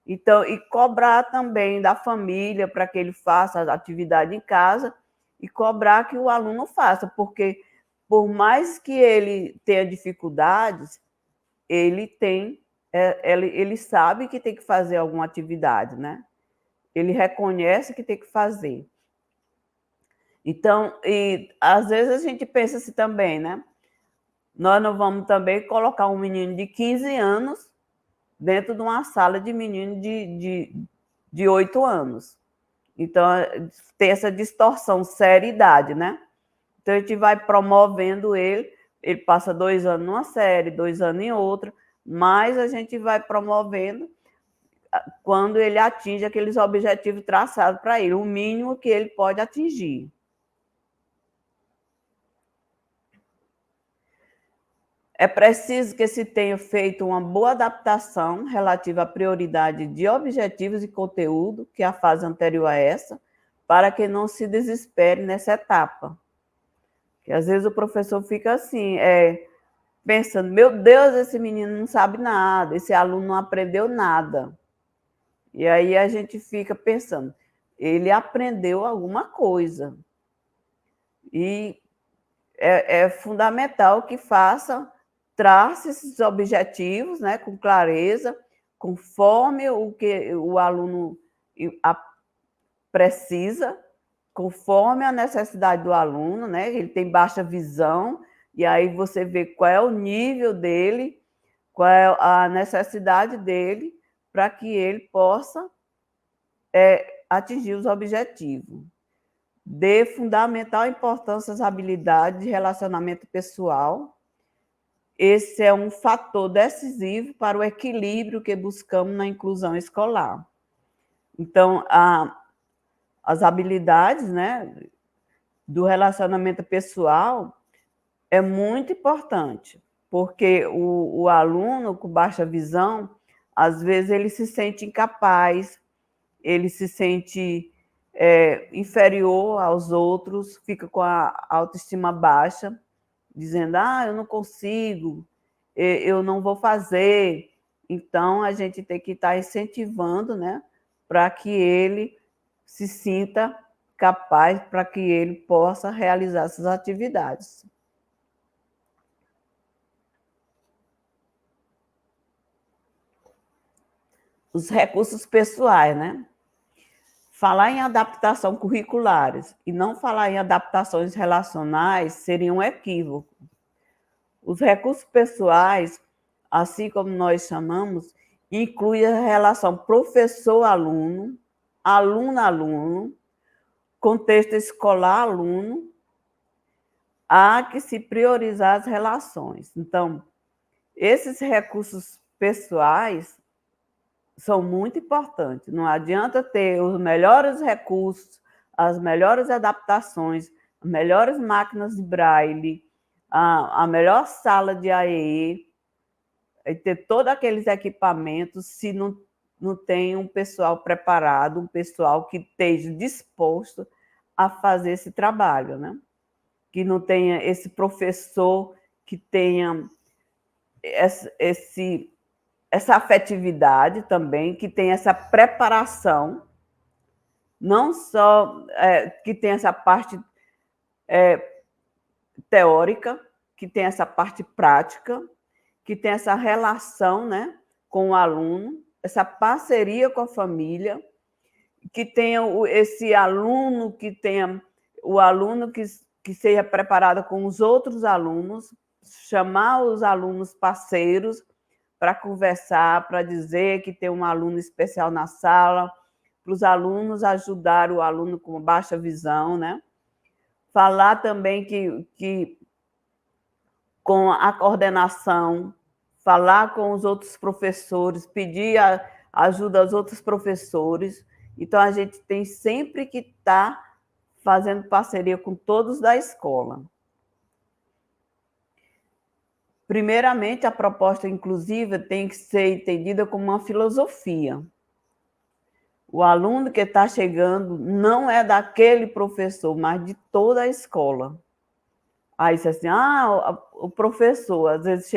Então, e cobrar também da família para que ele faça as atividades em casa e cobrar que o aluno faça, porque por mais que ele tenha dificuldades, ele sabe que tem que fazer alguma atividade, né? Ele reconhece que tem que fazer. Então, e às vezes a gente pensa assim também, né? Nós não vamos também colocar um menino de 15 anos dentro de uma sala de menino de 8 anos. Então, tem essa distorção, série-idade, né? Então, a gente vai promovendo ele passa 2 anos numa série, 2 anos em outra, mas a gente vai promovendo quando ele atinge aqueles objetivos traçados para ele, o mínimo que ele pode atingir. É preciso que se tenha feito uma boa adaptação relativa à prioridade de objetivos e conteúdo, que é a fase anterior a essa, para que não se desespere nessa etapa. Porque às vezes o professor fica assim, pensando, meu Deus, esse menino não sabe nada, esse aluno não aprendeu nada. E aí a gente fica pensando, ele aprendeu alguma coisa. E é fundamental que trace esses objetivos, né, com clareza, conforme o que o aluno precisa, conforme a necessidade do aluno, né? Ele tem baixa visão, e aí você vê qual é o nível dele, qual é a necessidade dele, para que ele possa atingir os objetivos. Dê fundamental importância às habilidades de relacionamento pessoal. Esse é um fator decisivo para o equilíbrio que buscamos na inclusão escolar. Então, as habilidades, né, do relacionamento pessoal é muito importante, porque o aluno com baixa visão, às vezes ele se sente incapaz, ele se sente inferior aos outros, fica com a autoestima baixa, dizendo, eu não consigo, eu não vou fazer. Então, a gente tem que estar incentivando, né, para que ele se sinta capaz, para que ele possa realizar essas atividades. Os recursos pessoais, né? Falar em adaptação curriculares e não falar em adaptações relacionais seria um equívoco, Os recursos pessoais, assim como nós chamamos, inclui a relação professor-aluno, aluno-aluno, contexto escolar-aluno, há que se priorizar as relações. Então, esses recursos pessoais são muito importantes. Não adianta ter os melhores recursos, as melhores adaptações, as melhores máquinas de braille, a melhor sala de AEE, e ter todos aqueles equipamentos se não tem um pessoal preparado, um pessoal que esteja disposto a fazer esse trabalho, né? Que não tenha esse professor que tenha essa afetividade também, que tenha essa preparação, não só que tenha essa parte teórica, que tenha essa parte prática, que tenha essa relação, né, com o aluno, essa parceria com a família, que tenha esse aluno, que tenha o aluno que seja preparado com os outros alunos, chamar os alunos parceiros para conversar, para dizer que tem um aluno especial na sala, para os alunos ajudar o aluno com baixa visão, né? Falar também que com a coordenação, falar com os outros professores, pedir a ajuda aos outros professores. Então, a gente tem sempre que estar fazendo parceria com todos da escola. Primeiramente, a proposta inclusiva tem que ser entendida como uma filosofia. O aluno que está chegando não é daquele professor, mas de toda a escola. Aí você assim, o professor, às vezes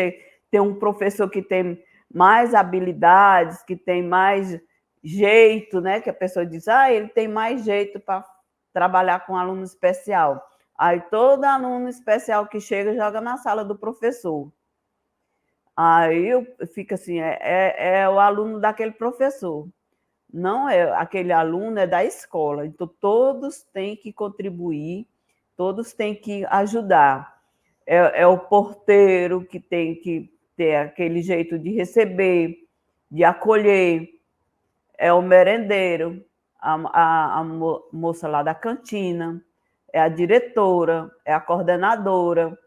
tem um professor que tem mais habilidades, que tem mais jeito, né? Que a pessoa diz, ele tem mais jeito para trabalhar com aluno especial. Aí todo aluno especial que chega joga na sala do professor. Aí fica assim, é o aluno daquele professor. Não é, aquele aluno é da escola. Então, todos têm que contribuir, todos têm que ajudar. É o porteiro que tem que ter aquele jeito de receber, de acolher, é o merendeiro, a moça lá da cantina, é a diretora, é a coordenadora.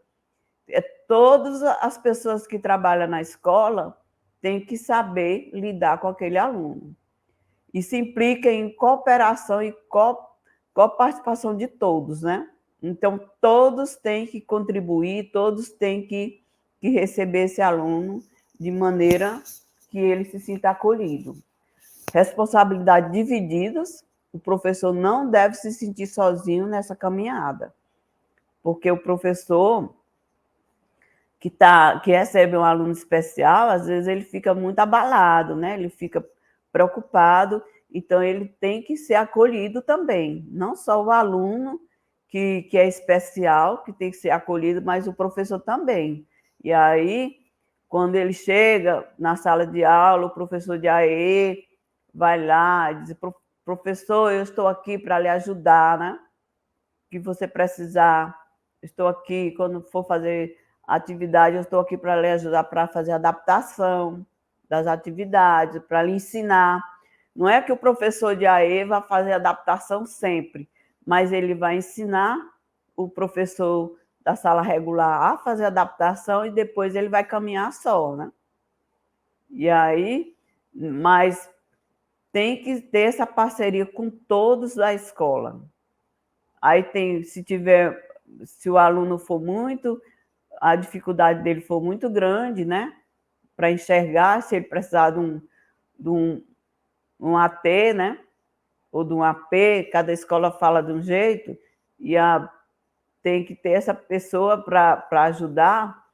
Todas as pessoas que trabalham na escola têm que saber lidar com aquele aluno. Isso implica em cooperação e coparticipação de todos, né? Então, todos têm que contribuir, todos têm que receber esse aluno de maneira que ele se sinta acolhido. Responsabilidades divididas, o professor não deve se sentir sozinho nessa caminhada, porque o professor que recebe um aluno especial, às vezes ele fica muito abalado, né? Ele fica preocupado, então ele tem que ser acolhido também, não só o aluno que é especial, que tem que ser acolhido, mas o professor também. E aí, quando ele chega na sala de aula, o professor de AE vai lá e diz, professor, eu estou aqui para lhe ajudar, né? O que você precisar, estou aqui, quando for fazer atividade, eu estou aqui para lhe ajudar para fazer a adaptação das atividades, para lhe ensinar. Não é que o professor de AE vai fazer adaptação sempre, mas ele vai ensinar o professor da sala regular a fazer adaptação e depois ele vai caminhar só, né? E aí, mas tem que ter essa parceria com todos da escola. Aí tem, se o aluno for a dificuldade dele for muito grande, né? Para enxergar, se ele precisar de um AT, né? Ou de um AP, cada escola fala de um jeito, e tem que ter essa pessoa para ajudar.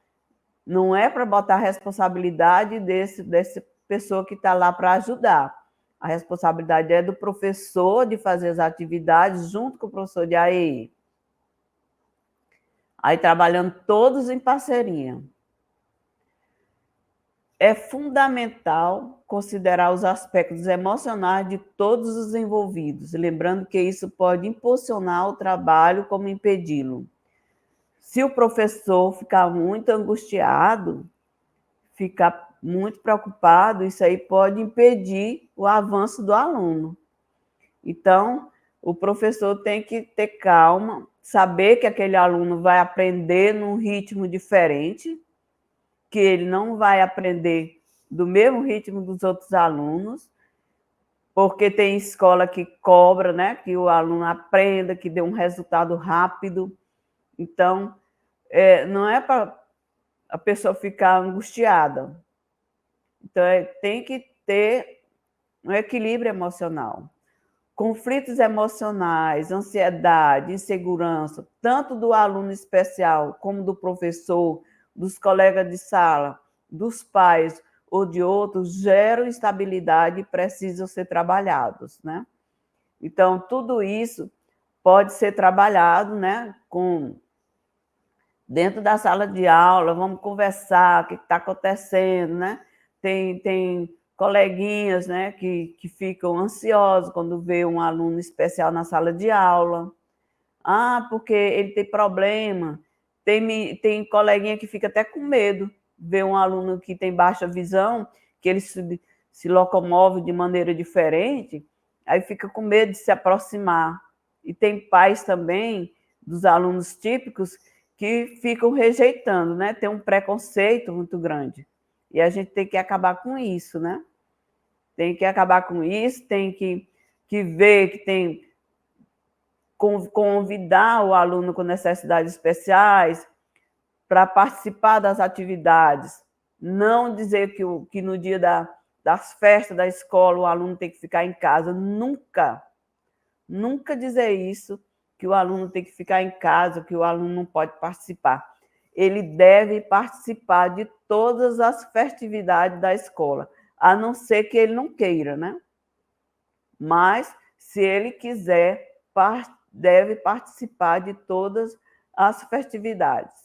Não é para botar a responsabilidade dessa pessoa que está lá para ajudar. A responsabilidade é do professor de fazer as atividades junto com o professor de AE. Aí trabalhando todos em parceria. É fundamental considerar os aspectos emocionais de todos os envolvidos, lembrando que isso pode impulsionar o trabalho como impedi-lo. Se o professor ficar muito angustiado, ficar muito preocupado, isso aí pode impedir o avanço do aluno. Então, o professor tem que ter calma, saber que aquele aluno vai aprender num ritmo diferente, que ele não vai aprender do mesmo ritmo dos outros alunos, porque tem escola que cobra, né, que o aluno aprenda, que dê um resultado rápido. Então, não é para a pessoa ficar angustiada. Então, tem que ter um equilíbrio emocional. Conflitos emocionais, ansiedade, insegurança, tanto do aluno especial como do professor, dos colegas de sala, dos pais ou de outros, geram instabilidade e precisam ser trabalhados, né? Então, tudo isso pode ser trabalhado, né, dentro da sala de aula, vamos conversar, o que está acontecendo, né? Tem coleguinhas, né, que ficam ansiosos quando vê um aluno especial na sala de aula. Ah, porque ele tem problema. Tem coleguinha que fica até com medo ver um aluno que tem baixa visão, que ele se locomove de maneira diferente, aí fica com medo de se aproximar. E tem pais também dos alunos típicos que ficam rejeitando, né? Tem um preconceito muito grande. E a gente tem que acabar com isso, né? Tem que acabar com isso, tem que ver que tem convidar o aluno com necessidades especiais para participar das atividades. Não dizer que no dia das festas da escola o aluno tem que ficar em casa. Nunca, nunca dizer isso, que o aluno tem que ficar em casa, que o aluno não pode participar. Ele deve participar de todas as festividades da escola, a não ser que ele não queira, né? Mas, se ele quiser, deve participar de todas as festividades.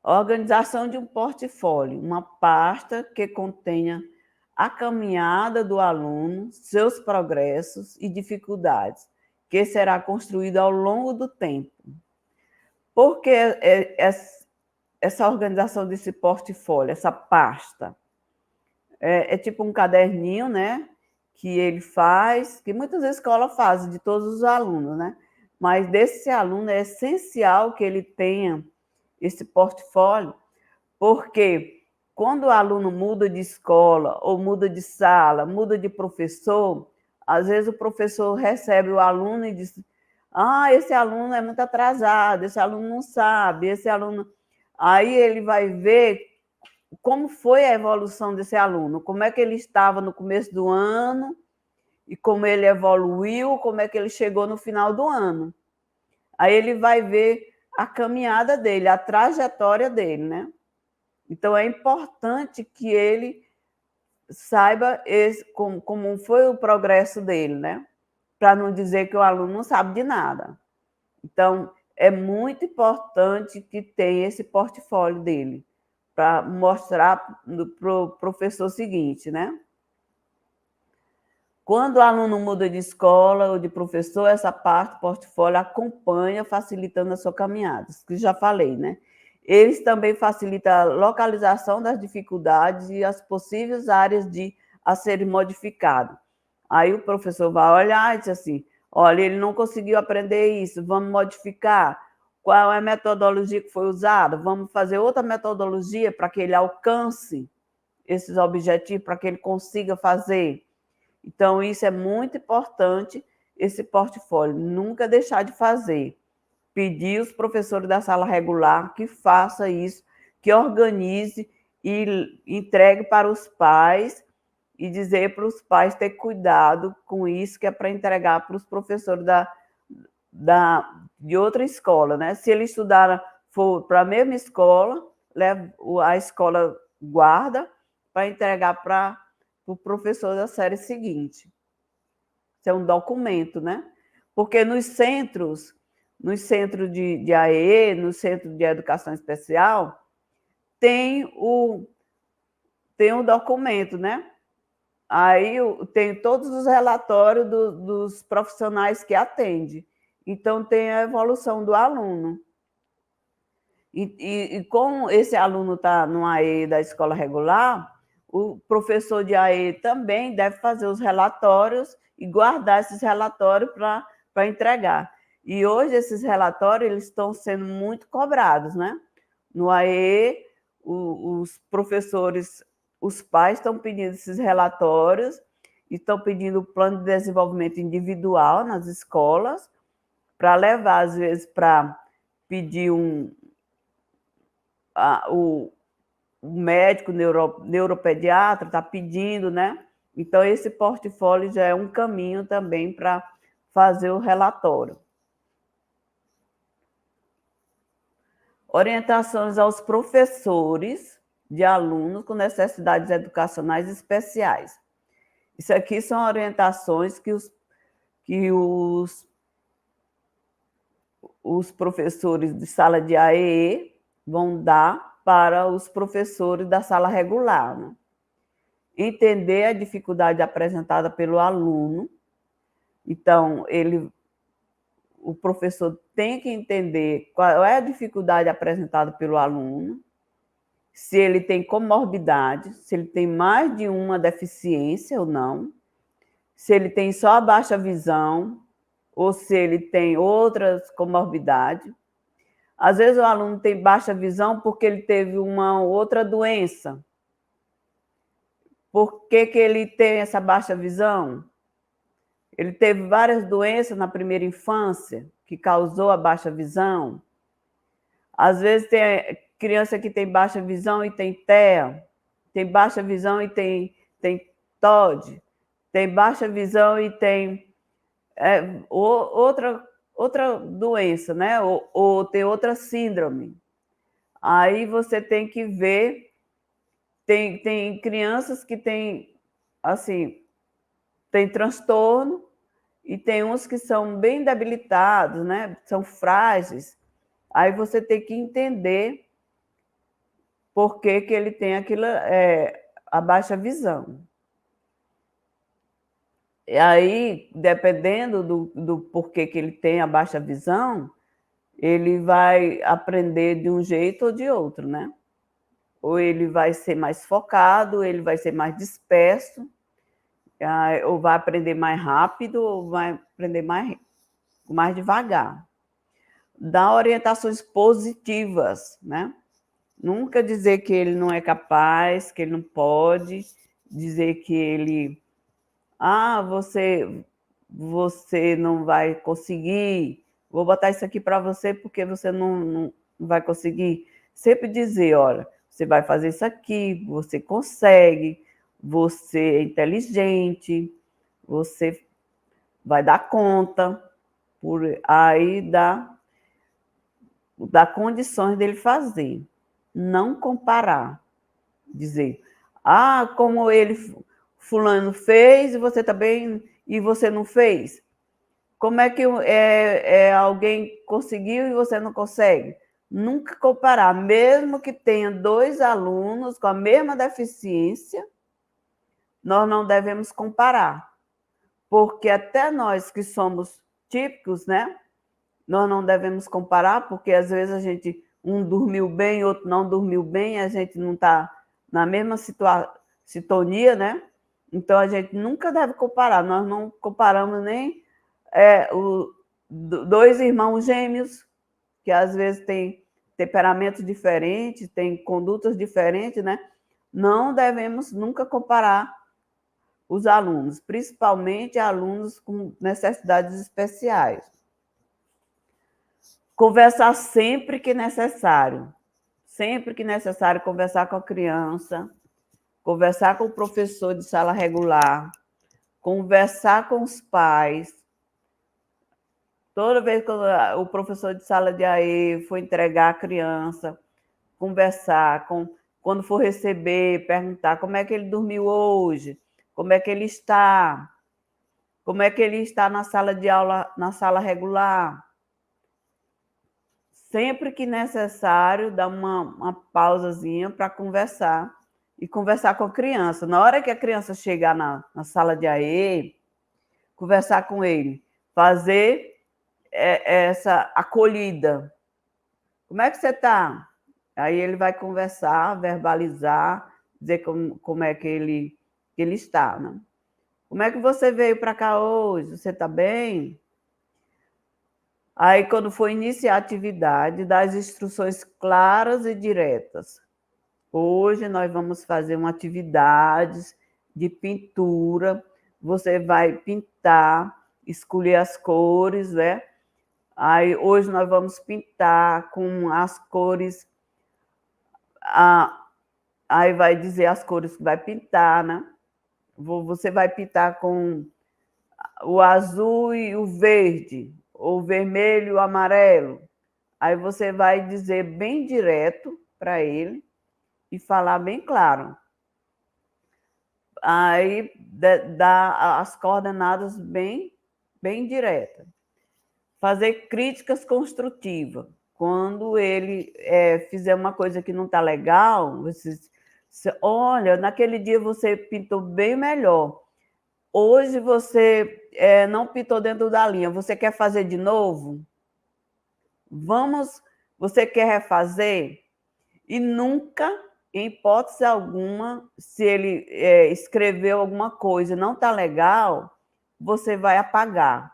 Organização de um portfólio, uma pasta que contenha a caminhada do aluno, seus progressos e dificuldades, que será construída ao longo do tempo. Por que essa organização desse portfólio, essa pasta? É tipo um caderninho, né? Que ele faz, que muitas escolas fazem, de todos os alunos, né? Mas desse aluno é essencial que ele tenha esse portfólio, porque quando o aluno muda de escola, ou muda de sala, muda de professor, às vezes o professor recebe o aluno e diz: ah, esse aluno é muito atrasado, esse aluno não sabe, esse aluno... Aí ele vai ver como foi a evolução desse aluno, como é que ele estava no começo do ano e como ele evoluiu, como é que ele chegou no final do ano. Aí ele vai ver a caminhada dele, a trajetória dele, né? Então, é importante que ele saiba como foi o progresso dele, né? Para não dizer que o aluno não sabe de nada. Então, é muito importante que tenha esse portfólio dele, para mostrar para o professor seguinte, né? Quando o aluno muda de escola ou de professor, essa parte do portfólio acompanha, facilitando a sua caminhada, que já falei, né? Eles também facilitam a localização das dificuldades e as possíveis áreas a serem modificadas. Aí o professor vai olhar e diz assim: olha, ele não conseguiu aprender isso, vamos modificar. Qual é a metodologia que foi usada? Vamos fazer outra metodologia para que ele alcance esses objetivos, para que ele consiga fazer. Então, isso é muito importante, esse portfólio, nunca deixar de fazer. Pedir os professores da sala regular que faça isso, que organize e entregue para os pais e dizer para os pais ter cuidado com isso, que é para entregar para os professores de outra escola, né? Se ele for para a mesma escola, a escola guarda para entregar para o professor da série seguinte. Isso é um documento, né? Porque nos centros de AE, no Centro de Educação Especial, tem o documento, né? Aí tem todos os relatórios dos profissionais que atendem. então tem a evolução do aluno. E como esse aluno está no AE da escola regular, o professor de AE também deve fazer os relatórios e guardar esses relatórios para entregar. E hoje esses relatórios eles estão sendo muito cobrados, né? No AE, os professores, os pais estão pedindo esses relatórios, estão pedindo o plano de desenvolvimento individual nas escolas, para levar, às vezes, para pedir o médico neuropediatra está pedindo, né? Então, esse portfólio já é um caminho também para fazer o relatório. Orientações aos professores de alunos com necessidades educacionais especiais. Isso aqui são orientações que os professores de sala de AEE vão dar para os professores da sala regular. Né? Entender a dificuldade apresentada pelo aluno. Então, o professor tem que entender qual é a dificuldade apresentada pelo aluno, se ele tem comorbidade, se ele tem mais de uma deficiência ou não, se ele tem só a baixa visão, ou se ele tem outras comorbidades. Às vezes o aluno tem baixa visão porque ele teve uma outra doença. Por que ele tem essa baixa visão? Ele teve várias doenças na primeira infância que causou a baixa visão. Às vezes tem criança que tem baixa visão e tem TEA, tem baixa visão e tem TOD, tem baixa visão e tem outra doença, né? Ou tem outra síndrome. Aí você tem que ver, tem crianças que têm, assim, tem transtorno e tem uns que são bem debilitados, né? São frágeis. Aí você tem que entender por que ele tem a baixa visão. E aí, dependendo do porquê que ele tem a baixa visão, ele vai aprender de um jeito ou de outro, né? Ou ele vai ser mais focado, ele vai ser mais disperso, ou vai aprender mais rápido, ou vai aprender mais devagar. Dar orientações positivas, né? Nunca dizer que ele não é capaz, que ele não pode, dizer que ele... você não vai conseguir, vou botar isso aqui para você porque você não vai conseguir. Sempre dizer, olha, você vai fazer isso aqui, você consegue, você é inteligente, você vai dar conta, aí dá condições dele fazer. Não comparar, dizer, como fulano fez e você também, e você não fez? Como é que alguém conseguiu e você não consegue? Nunca comparar, mesmo que tenha 2 alunos com a mesma deficiência, nós não devemos comparar, porque até nós que somos típicos, né? Nós não devemos comparar, porque às vezes um dormiu bem, outro não dormiu bem, a gente não está na mesma sintonia, né? Então, a gente nunca deve comparar. Nós não comparamos nem 2 irmãos gêmeos, que às vezes têm temperamentos diferentes, têm condutas diferentes, né? Não devemos nunca comparar os alunos, principalmente alunos com necessidades especiais. Conversar sempre que necessário. Sempre que necessário, conversar com a criança, conversar com o professor de sala regular, conversar com os pais. Toda vez que o professor de sala de AE for entregar a criança, conversar, quando for receber, perguntar como é que ele dormiu hoje, como é que ele está na sala de aula, na sala regular. Sempre que necessário, dar uma pausazinha para conversar, e conversar com a criança. Na hora que a criança chegar na sala de AE, conversar com ele, fazer essa acolhida. Como é que você está? Aí ele vai conversar, verbalizar, dizer como é que ele está, né? Como é que você veio para cá hoje? Você está bem? Aí, quando for iniciar a atividade, dá as instruções claras e diretas. Hoje nós vamos fazer uma atividade de pintura. Você vai pintar, escolher as cores, né? Aí, hoje nós vamos pintar com as cores. Aí vai dizer as cores que vai pintar, né? Você vai pintar com o azul e o verde, ou o vermelho e o amarelo. Aí você vai dizer bem direto para ele e falar bem claro. Aí dá as coordenadas bem diretas. Fazer críticas construtivas. Quando ele fizer uma coisa que não está legal, olha, naquele dia você pintou bem melhor. Hoje você não pintou dentro da linha. Você quer fazer de novo? Você quer refazer? E nunca, em hipótese alguma, se ele escreveu alguma coisa e não está legal, você vai apagar.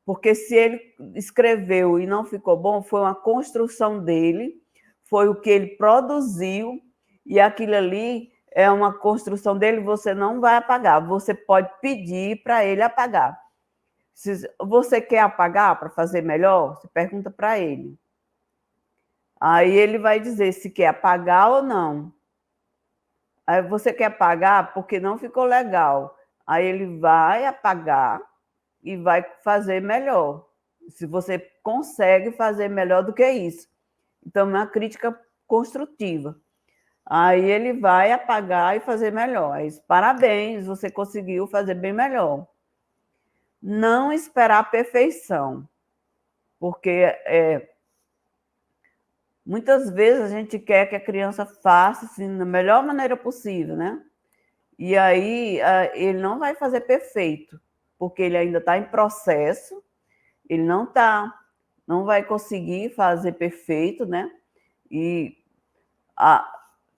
Porque se ele escreveu e não ficou bom, foi uma construção dele, foi o que ele produziu, e aquilo ali é uma construção dele, você não vai apagar. Você pode pedir para ele apagar. Se você quer apagar para fazer melhor, você pergunta para ele. Aí ele vai dizer se quer apagar ou não. Aí você quer apagar porque não ficou legal. Aí ele vai apagar e vai fazer melhor. Se você consegue fazer melhor do que isso. Então, é uma crítica construtiva. Aí ele vai apagar e fazer melhor. Aí, parabéns, você conseguiu fazer bem melhor. Não esperar a perfeição, porque muitas vezes a gente quer que a criança faça assim, da melhor maneira possível, né? E aí ele não vai fazer perfeito, porque ele ainda está em processo, ele não vai conseguir fazer perfeito, né? E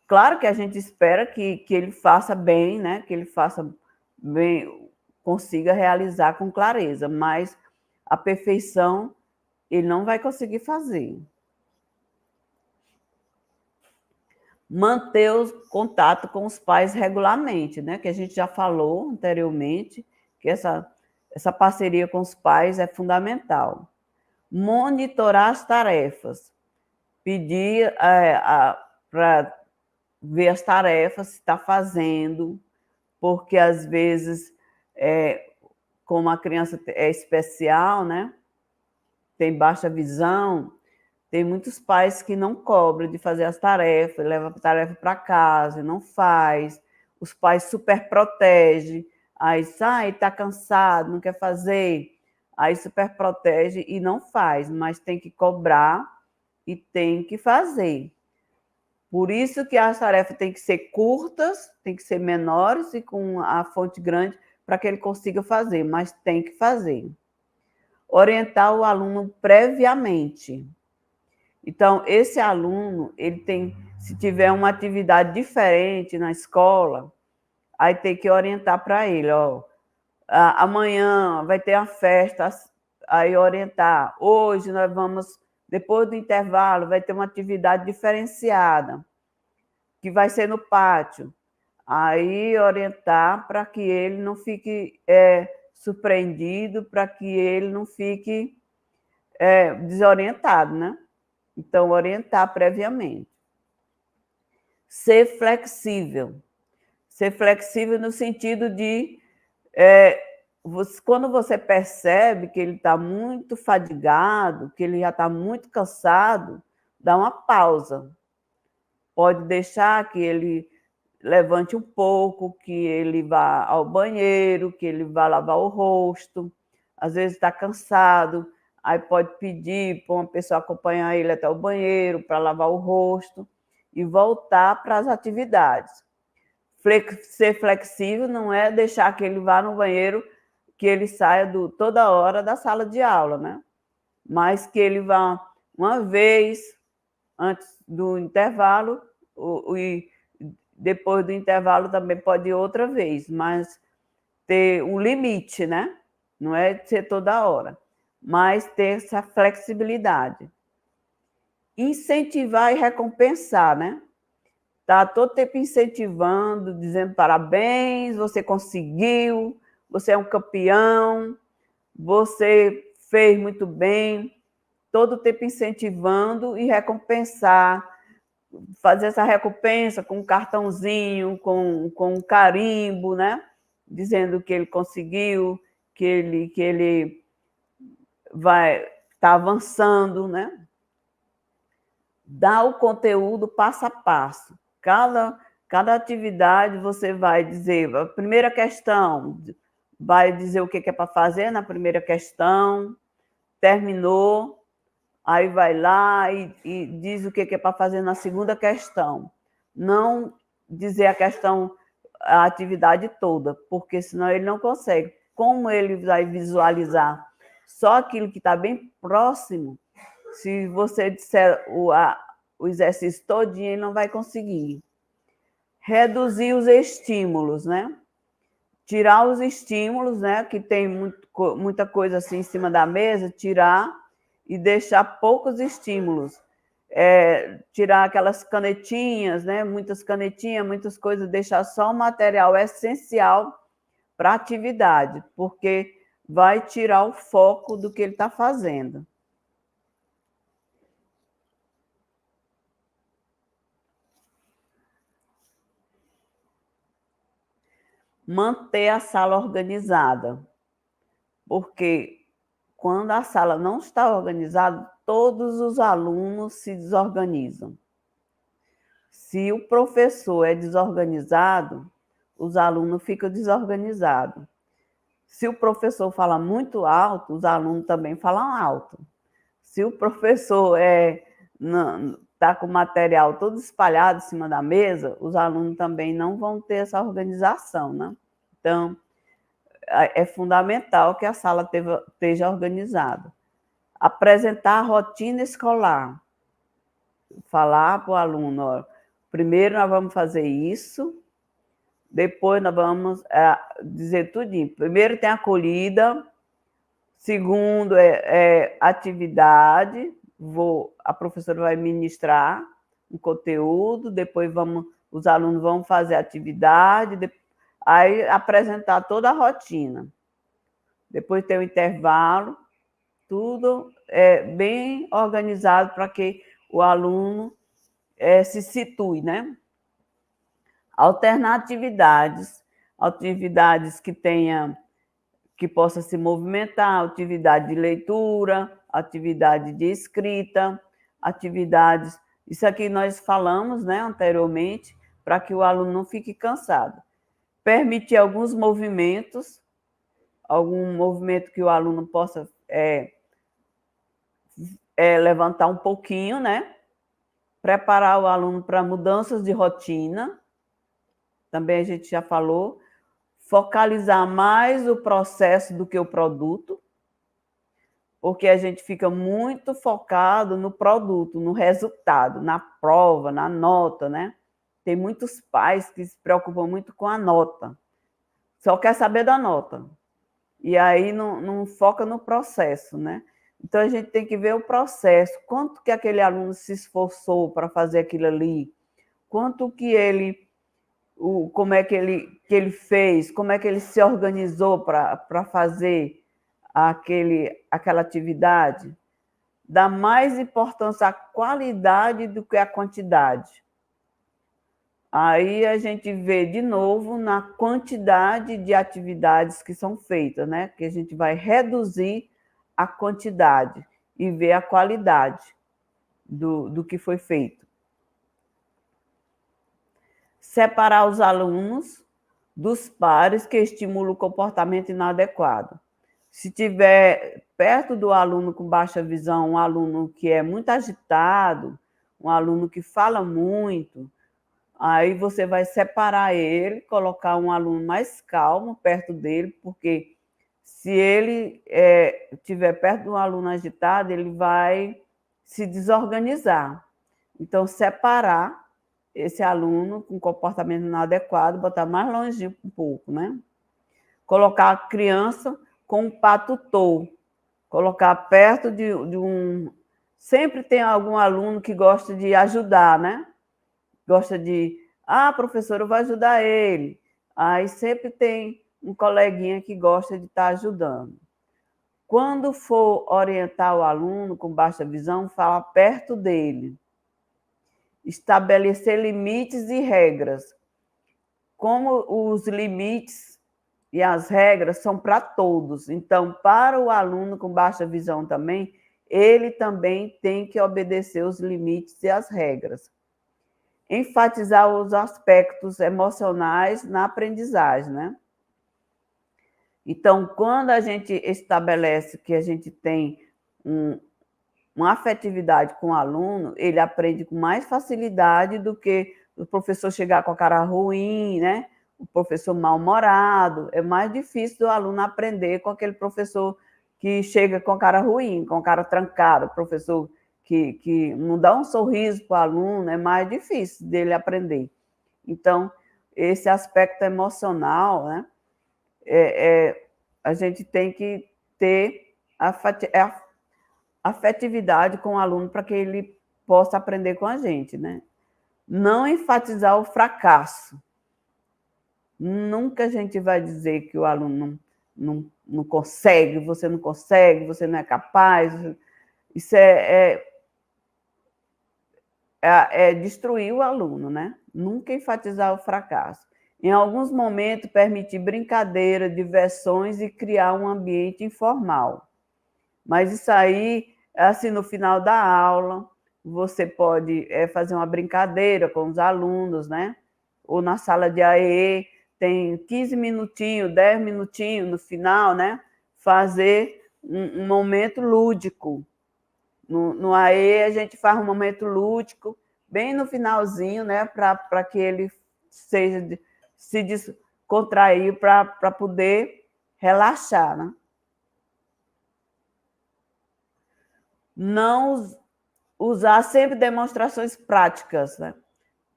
claro que a gente espera que ele faça bem, né? Que ele faça bem, consiga realizar com clareza, mas a perfeição ele não vai conseguir fazer. Manter o contato com os pais regularmente, né? Que a gente já falou anteriormente, que essa parceria com os pais é fundamental. Monitorar as tarefas, pedir para ver as tarefas, se está fazendo, porque às vezes, como a criança é especial, né? Tem baixa visão, tem muitos pais que não cobram de fazer as tarefas, levam a tarefa para casa e não faz. Os pais super protegem, aí sai, está cansado, não quer fazer. Aí super protege e não faz, mas tem que cobrar e tem que fazer. Por isso que as tarefas têm que ser curtas, têm que ser menores e com a fonte grande para que ele consiga fazer, mas tem que fazer. Orientar o aluno previamente. Então, esse aluno, ele tem, se tiver uma atividade diferente na escola, aí tem que orientar para ele, ó, amanhã vai ter uma festa, aí orientar. Hoje nós vamos, depois do intervalo, vai ter uma atividade diferenciada, que vai ser no pátio. Aí orientar para que ele não fique surpreendido, para que ele não fique desorientado, né? Então, orientar previamente. Ser flexível. Ser flexível no sentido de, quando você percebe que ele está muito fadigado, que ele já está muito cansado, dá uma pausa. Pode deixar que ele levante um pouco, que ele vá ao banheiro, que ele vá lavar o rosto. Às vezes está cansado, aí pode pedir para uma pessoa acompanhar ele até o banheiro para lavar o rosto e voltar para as atividades. Ser flexível não é deixar que ele vá no banheiro, que ele saia toda hora da sala de aula, né? mas que ele vá uma vez antes do intervalo e depois do intervalo também pode ir outra vez, mas ter um limite, né? Não é ser toda hora, mas ter essa flexibilidade. Incentivar e recompensar, né? Tá todo tempo incentivando, dizendo parabéns, você conseguiu, você é um campeão, você fez muito bem, todo tempo incentivando e recompensar, fazer essa recompensa com um cartãozinho, com um carimbo, né? Dizendo que ele conseguiu, que ele vai estar tá avançando, né? Dá o conteúdo passo a passo. Cada atividade você vai dizer, a primeira questão, vai dizer o que é para fazer na primeira questão, terminou, aí vai lá e diz o que é para fazer na segunda questão. Não dizer a questão, a atividade toda, porque senão ele não consegue. Como ele vai visualizar só aquilo que está bem próximo, se você disser o exercício todinho, ele não vai conseguir. Reduzir os estímulos, né? Tirar os estímulos, né? Que tem muita coisa assim em cima da mesa, tirar e deixar poucos estímulos. Tirar aquelas canetinhas, né? Muitas canetinhas, muitas coisas, deixar só o material essencial para a atividade, porque vai tirar o foco do que ele está fazendo. Manter a sala organizada, porque quando a sala não está organizada, todos os alunos se desorganizam. Se o professor é desorganizado, os alunos ficam desorganizados. Se o professor fala muito alto, os alunos também falam alto. Se o professor está com o material todo espalhado em cima da mesa, os alunos também não vão ter essa organização, né? Então, é fundamental que a sala esteja organizada. Apresentar a rotina escolar. Falar para o aluno, ó, primeiro nós vamos fazer isso, depois nós vamos dizer tudinho. Primeiro tem a acolhida, segundo atividade, a professora vai ministrar um conteúdo, depois os alunos vão fazer atividade, aí apresentar toda a rotina. Depois tem o intervalo, tudo bem organizado para que o aluno se situe, né? Alternar atividades que possa se movimentar, atividade de leitura, atividade de escrita, atividades. Isso aqui nós falamos, né, anteriormente, para que o aluno não fique cansado. Permitir algum movimento que o aluno possa levantar um pouquinho, né? Preparar o aluno para mudanças de rotina, também a gente já falou, focalizar mais o processo do que o produto, porque a gente fica muito focado no produto, no resultado, na prova, na nota, né? Tem muitos pais que se preocupam muito com a nota, só quer saber da nota, e aí não foca no processo, né? Então, a gente tem que ver o processo, quanto que aquele aluno se esforçou para fazer aquilo ali, quanto que como é que ele fez, como é que ele se organizou para fazer aquela atividade. Dá mais importância à qualidade do que à quantidade. Aí a gente vê de novo na quantidade de atividades que são feitas, né? Que a gente vai reduzir a quantidade e ver a qualidade do que foi feito. Separar os alunos dos pares que estimulam o comportamento inadequado. Se tiver perto do aluno com baixa visão, um aluno que é muito agitado, um aluno que fala muito, aí você vai separar ele, colocar um aluno mais calmo perto dele, porque Se ele estiver perto de um aluno agitado, ele vai se desorganizar. Então, separar esse aluno com comportamento inadequado, botar mais longe um pouco, né? Colocar a criança com um patutor, colocar perto de um... Sempre tem algum aluno que gosta de ajudar, né? Gosta de... professor, eu vou ajudar ele. Aí sempre tem um coleguinha que gosta de estar ajudando. Quando for orientar o aluno com baixa visão, fala perto dele. Estabelecer limites e regras. Como os limites e as regras são para todos, então, para o aluno com baixa visão também, ele também tem que obedecer os limites e as regras. Enfatizar os aspectos emocionais na aprendizagem, né? Então, quando a gente estabelece que a gente tem uma afetividade com o aluno, ele aprende com mais facilidade do que o professor chegar com a cara ruim, né? O professor mal-humorado. É mais difícil do aluno aprender com aquele professor que chega com a cara ruim, com a cara trancada, o professor que não dá um sorriso para o aluno, é mais difícil dele aprender. Então, esse aspecto emocional, né? A gente tem que ter afetividade com o aluno para que ele possa aprender com a gente, né? Não enfatizar o fracasso. Nunca a gente vai dizer que o aluno não consegue, você não é capaz. Isso é destruir o aluno, né? Nunca enfatizar o fracasso. Em alguns momentos, permitir brincadeira, diversões e criar um ambiente informal. Mas isso aí, assim, no final da aula, você pode fazer uma brincadeira com os alunos, né? Ou na sala de AE, tem 15 minutinhos, 10 minutinhos no final, né? Fazer um momento lúdico. No AE, a gente faz um momento lúdico, bem no finalzinho, né? Para que ele se descontrair, para poder relaxar, né? Não usar sempre demonstrações práticas, né?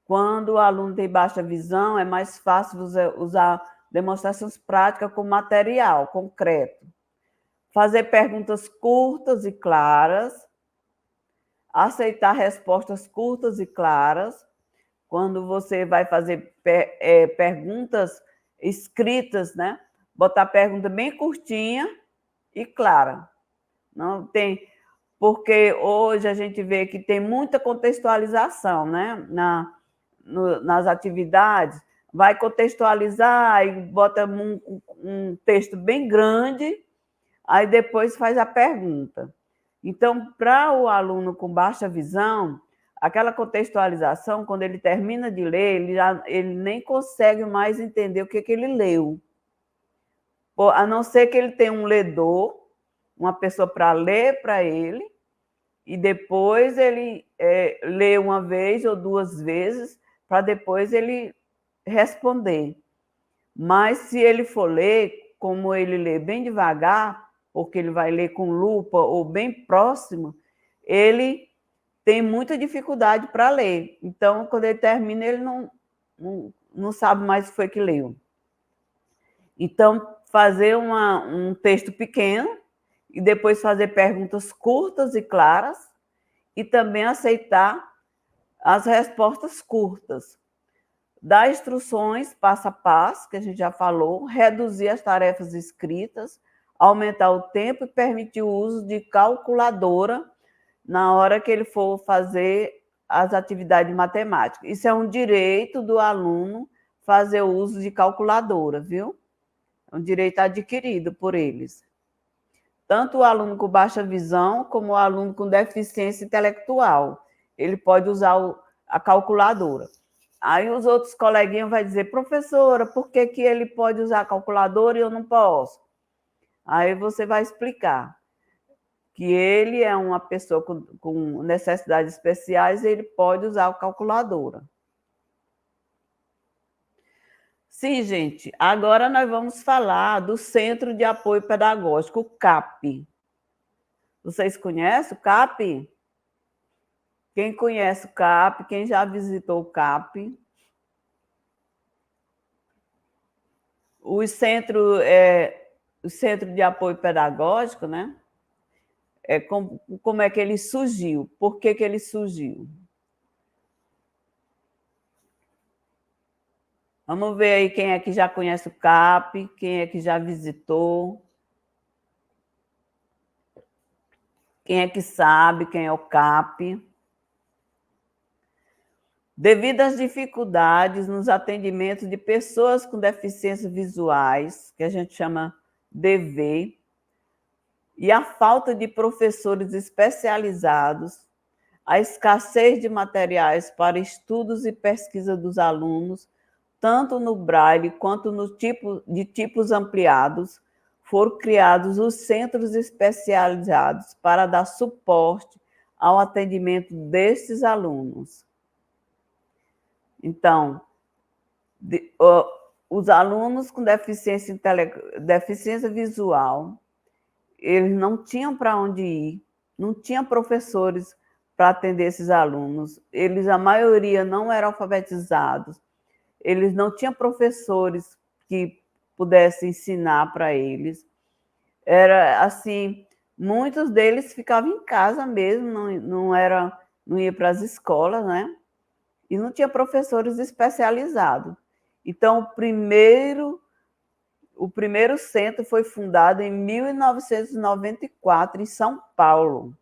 Quando o aluno tem baixa visão, é mais fácil usar demonstrações práticas com material concreto. Fazer perguntas curtas e claras. Aceitar respostas curtas e claras. Quando você vai fazer perguntas escritas, né? Botar pergunta bem curtinha e clara. Não tem... Porque hoje a gente vê que tem muita contextualização, né? Nas atividades, vai contextualizar e bota um texto bem grande, aí depois faz a pergunta. Então, para o aluno com baixa visão, aquela contextualização, quando ele termina de ler, ele nem consegue mais entender o que ele leu. A não ser que ele tenha um ledor, uma pessoa para ler para ele, e depois ele lê uma vez ou duas vezes, para depois ele responder. Mas se ele for ler, como ele lê bem devagar, porque ele vai ler com lupa ou bem próximo, ele tem muita dificuldade para ler. Então, quando ele termina, ele não sabe mais o que foi que leu. Então, fazer um texto pequeno e depois fazer perguntas curtas e claras e também aceitar as respostas curtas. Dar instruções passo a passo, que a gente já falou, reduzir as tarefas escritas, aumentar o tempo e permitir o uso de calculadora na hora que ele for fazer as atividades matemáticas. Isso é um direito do aluno fazer o uso de calculadora, viu? É um direito adquirido por eles. Tanto o aluno com baixa visão como o aluno com deficiência intelectual. Ele pode usar a calculadora. Aí os outros coleguinhas vão dizer, professora, por que ele pode usar a calculadora e eu não posso? Aí você vai explicar que ele é uma pessoa com necessidades especiais e ele pode usar a calculadora. Sim, gente. Agora nós vamos falar do Centro de Apoio Pedagógico, o CAP. Vocês conhecem o CAP? Quem conhece o CAP? Quem já visitou o CAP? O Centro de Apoio Pedagógico, né? Como é que ele surgiu? Por que ele surgiu? Vamos ver aí quem é que já conhece o CAP, quem é que já visitou, quem é que sabe quem é o CAP. Devido às dificuldades nos atendimentos de pessoas com deficiências visuais, que a gente chama DV, e a falta de professores especializados, a escassez de materiais para estudos e pesquisa dos alunos, tanto no Braille quanto no de tipos ampliados, foram criados os centros especializados para dar suporte ao atendimento destes alunos. Então, os alunos com deficiência visual, eles não tinham para onde ir, não tinham professores para atender esses alunos, a maioria não eram alfabetizados, eles não tinham professores que pudessem ensinar para eles. Era assim, muitos deles ficavam em casa mesmo, não ia para as escolas, né? E não tinha professores especializados. Então, o primeiro centro foi fundado em 1994, em São Paulo.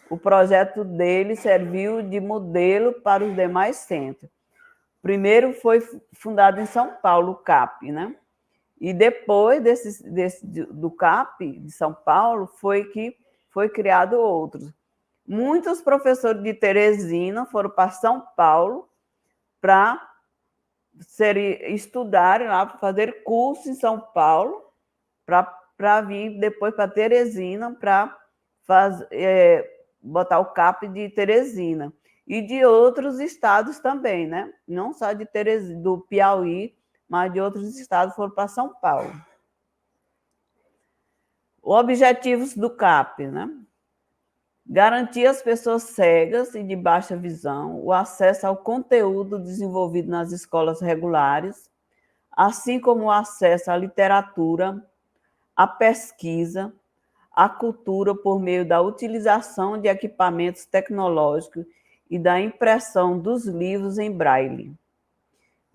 O projeto dele serviu de modelo para os demais centros. Primeiro foi fundado em São Paulo, o CAP, né? E depois do CAP de São Paulo foi criado outros. Muitos professores de Teresina foram para São Paulo para estudarem lá, para fazer curso em São Paulo, para vir depois para Teresina, para botar o CAP de Teresina. E de outros estados também, né? Não só de Teresina, do Piauí, mas de outros estados foram para São Paulo. Objetivos do CAP, né? Garantir às pessoas cegas e de baixa visão o acesso ao conteúdo desenvolvido nas escolas regulares, assim como o acesso à literatura, à pesquisa, à cultura por meio da utilização de equipamentos tecnológicos e da impressão dos livros em braille.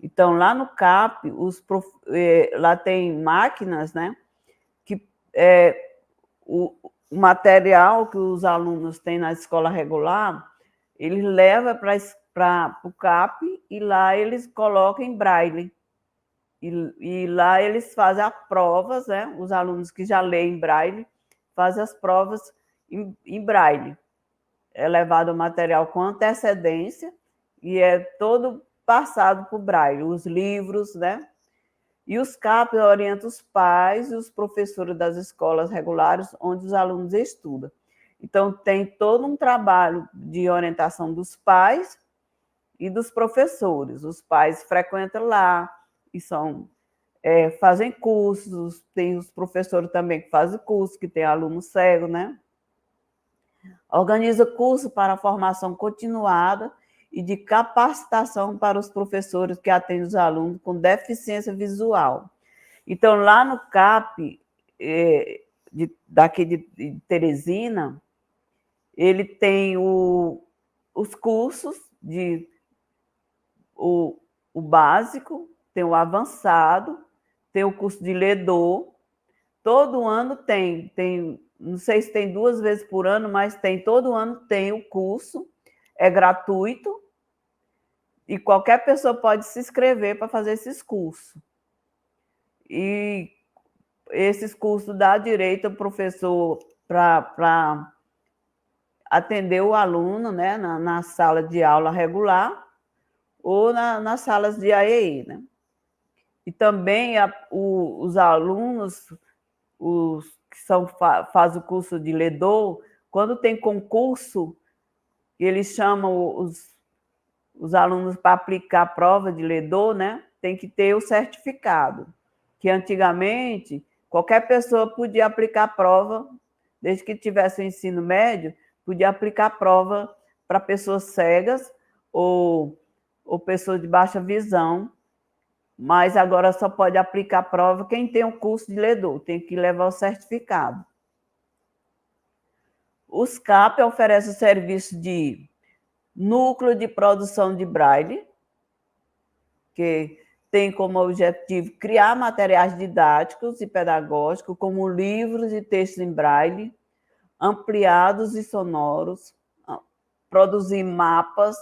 Então, lá no CAP, lá tem máquinas, né, que o material que os alunos têm na escola regular, eles levam para o CAP e lá eles colocam em braille. E lá eles fazem as provas, né? Os alunos que já leem braille fazem as provas em braille. É levado o material com antecedência e é todo passado por braille, os livros, né? E os CAP orientam os pais e os professores das escolas regulares onde os alunos estudam. Então, tem todo um trabalho de orientação dos pais e dos professores. Os pais frequentam lá e fazem cursos, tem os professores também que fazem curso, que tem aluno cego, né? Organiza curso para a formação continuada e de capacitação para os professores que atendem os alunos com deficiência visual. Então, lá no CAP, daqui de Teresina, ele tem os cursos o básico, tem o avançado, tem o curso de ledor. Todo ano tem, não sei se tem 2 vezes por ano, mas todo ano tem o curso, é gratuito, e qualquer pessoa pode se inscrever para fazer esses cursos. E esses cursos dão direito ao professor para atender o aluno, né, na sala de aula regular ou nas salas de AEI, né? E também os alunos, os que fazem o curso de ledor, quando tem concurso, eles chamam os alunos para aplicar a prova de ledor, né? tem que ter o certificado, que antigamente qualquer pessoa podia aplicar prova, desde que tivesse o ensino médio, podia aplicar prova para pessoas cegas ou pessoas de baixa visão, mas agora só pode aplicar prova quem tem o curso de ledor, tem que levar o certificado. Os CAP oferecem o serviço de núcleo de produção de braille, que tem como objetivo criar materiais didáticos e pedagógicos, como livros e textos em braille, ampliados e sonoros, produzir mapas,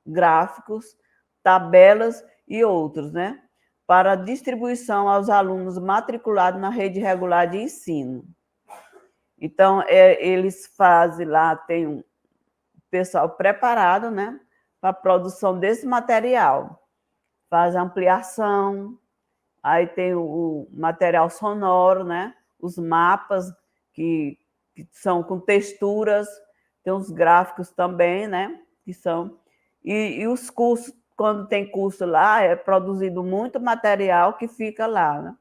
gráficos, tabelas e outros, né? Para distribuição aos alunos matriculados na rede regular de ensino. Então, eles fazem lá, tem um pessoal preparado, né, para a produção desse material. Faz ampliação, aí tem o material sonoro, né, os mapas que são com texturas, tem os gráficos também, né, que são... E os cursos, quando tem curso lá, é produzido muito material que fica lá, né?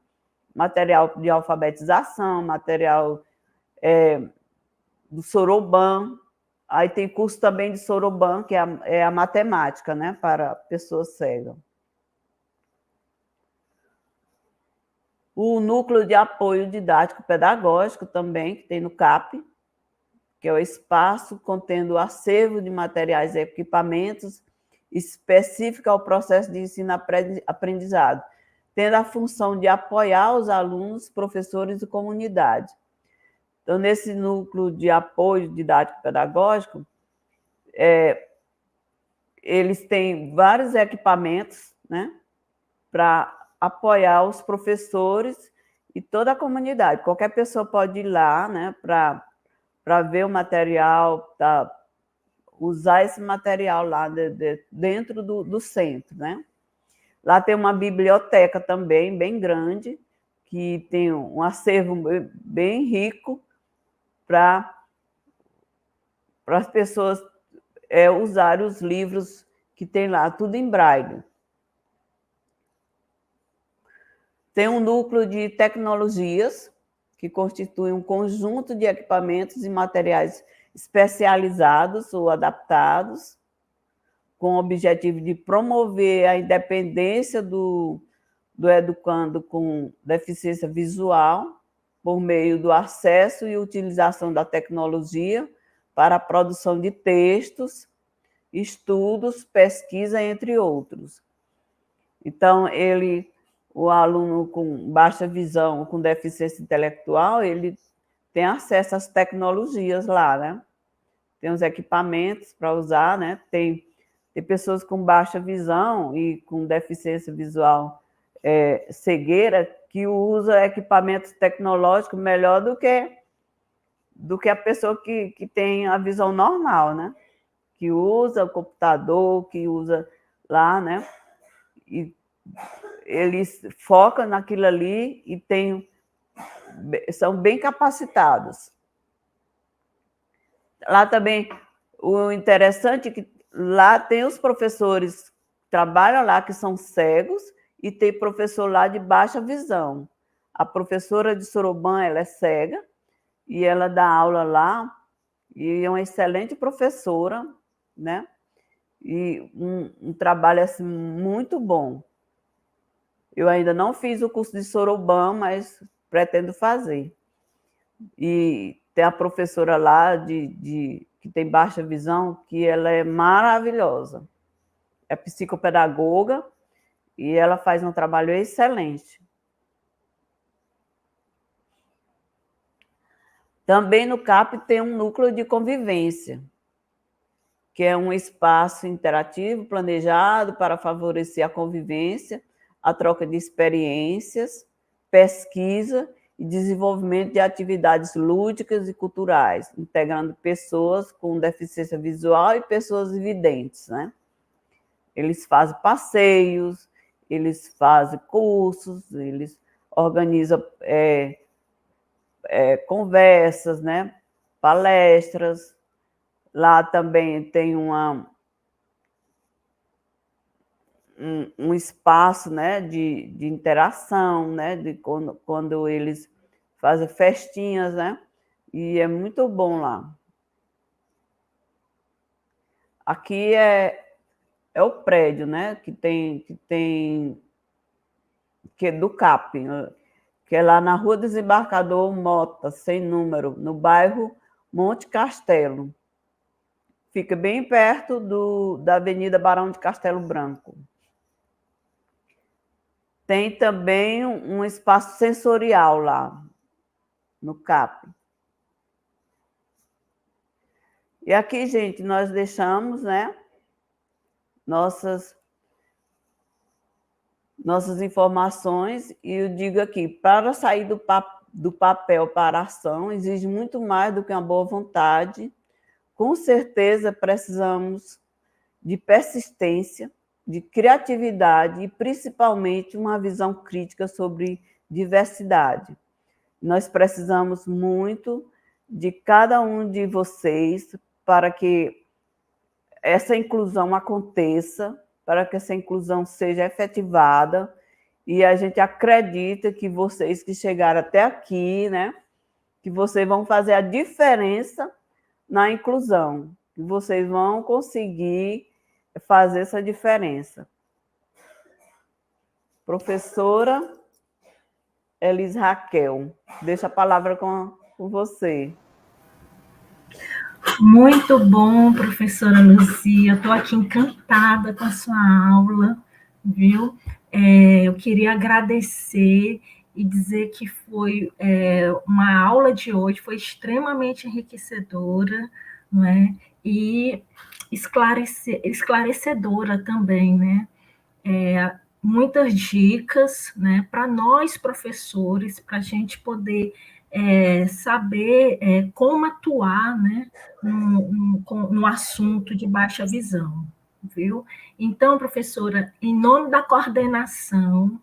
Material de alfabetização, material do Soroban. Aí tem curso também de Soroban, que é a matemática, né, para pessoas cegas. O núcleo de apoio didático pedagógico também, que tem no CAP, que é o espaço contendo o acervo de materiais e equipamentos específico ao processo de ensino-aprendizado, tendo a função de apoiar os alunos, professores e comunidade. Então, nesse núcleo de apoio didático-pedagógico, eles têm vários equipamentos, né, para apoiar os professores e toda a comunidade. Qualquer pessoa pode ir lá, né, para ver o material, usar esse material lá dentro do centro, né? Lá tem uma biblioteca também, bem grande, que tem um acervo bem rico para as pessoas usarem os livros que tem lá, tudo em braille. Tem um núcleo de tecnologias, que constitui um conjunto de equipamentos e materiais especializados ou adaptados, com o objetivo de promover a independência do educando com deficiência visual, por meio do acesso e utilização da tecnologia para a produção de textos, estudos, pesquisa, entre outros. Então, o aluno com baixa visão, com deficiência intelectual, ele tem acesso às tecnologias lá, né? Tem os equipamentos para usar, né? Tem pessoas com baixa visão e com deficiência visual, cegueira, que usa equipamentos tecnológicos melhor do que a pessoa que tem a visão normal, né? Que usa o computador, que usa lá, né? E eles focam naquilo ali e são bem capacitados. Lá também, o interessante é que lá tem os professores que trabalham lá, que são cegos, e tem professor lá de baixa visão. A professora de Soroban, ela é cega, e ela dá aula lá, e é uma excelente professora, né? E um trabalho assim, muito bom. Eu ainda não fiz o curso de Soroban, mas pretendo fazer. E tem a professora lá que tem baixa visão, que ela é maravilhosa. É psicopedagoga e ela faz um trabalho excelente. Também no CAP tem um núcleo de convivência, que é um espaço interativo planejado para favorecer a convivência, a troca de experiências, pesquisa e desenvolvimento de atividades lúdicas e culturais, integrando pessoas com deficiência visual e pessoas videntes, né? Eles fazem passeios, eles fazem cursos, eles organizam conversas, né? Palestras. Lá também tem um espaço, né, de interação, né, de quando eles fazem festinhas, né, e é muito bom lá. Aqui é o prédio, né, que é do CAP, que é lá na Rua Desembarcador Mota, sem número, no bairro Monte Castelo. Fica bem perto da Avenida Barão de Castelo Branco. Tem também um espaço sensorial lá, no CAP. E aqui, gente, nós deixamos, né, nossas informações, e eu digo aqui, para sair do papel para a ação, exige muito mais do que uma boa vontade. Com certeza precisamos de persistência, de criatividade e, principalmente, uma visão crítica sobre diversidade. Nós precisamos muito de cada um de vocês para que essa inclusão aconteça, para que essa inclusão seja efetivada, e a gente acredita que vocês que chegaram até aqui, né, que vocês vão fazer a diferença na inclusão, que vocês vão conseguir fazer essa diferença. Professora Elis Raquel, deixo a palavra com você. Muito bom, professora Luzia. Estou aqui encantada com a sua aula, viu? Eu queria agradecer e dizer que foi uma aula de hoje, foi extremamente enriquecedora, não é? E esclarecedora também, né? Muitas dicas, né, para nós professores, para a gente poder saber como atuar, né, no assunto de baixa visão, viu? Então, professora, em nome da coordenação,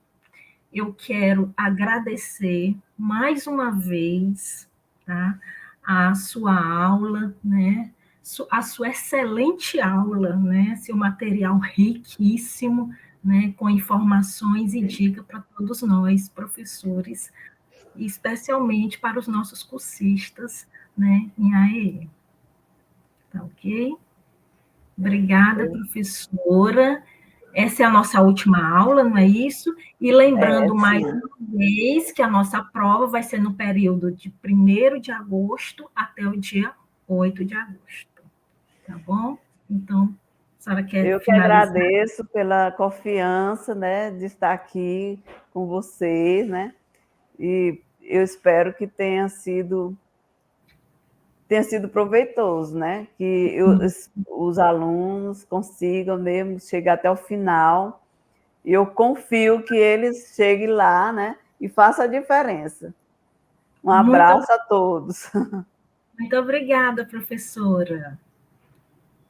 eu quero agradecer mais uma vez, tá, a sua aula, né, a sua excelente aula, né, seu material riquíssimo, né, com informações e dicas para todos nós, professores, e especialmente para os nossos cursistas, né, em AEE. Tá ok? Obrigada, professora. Essa é a nossa última aula, não é isso? E lembrando mais uma vez que a nossa prova vai ser no período de 1º de agosto até o dia 8 de agosto. Tá bom? Então, a senhora quer Eu que finalizar? agradeço pela confiança, né, de estar aqui com vocês, né? E eu espero que tenha sido proveitoso, né? Que os alunos consigam mesmo chegar até o final. E eu confio que eles cheguem lá, né? E façam a diferença. Um abraço a todos. Muito obrigada, professora.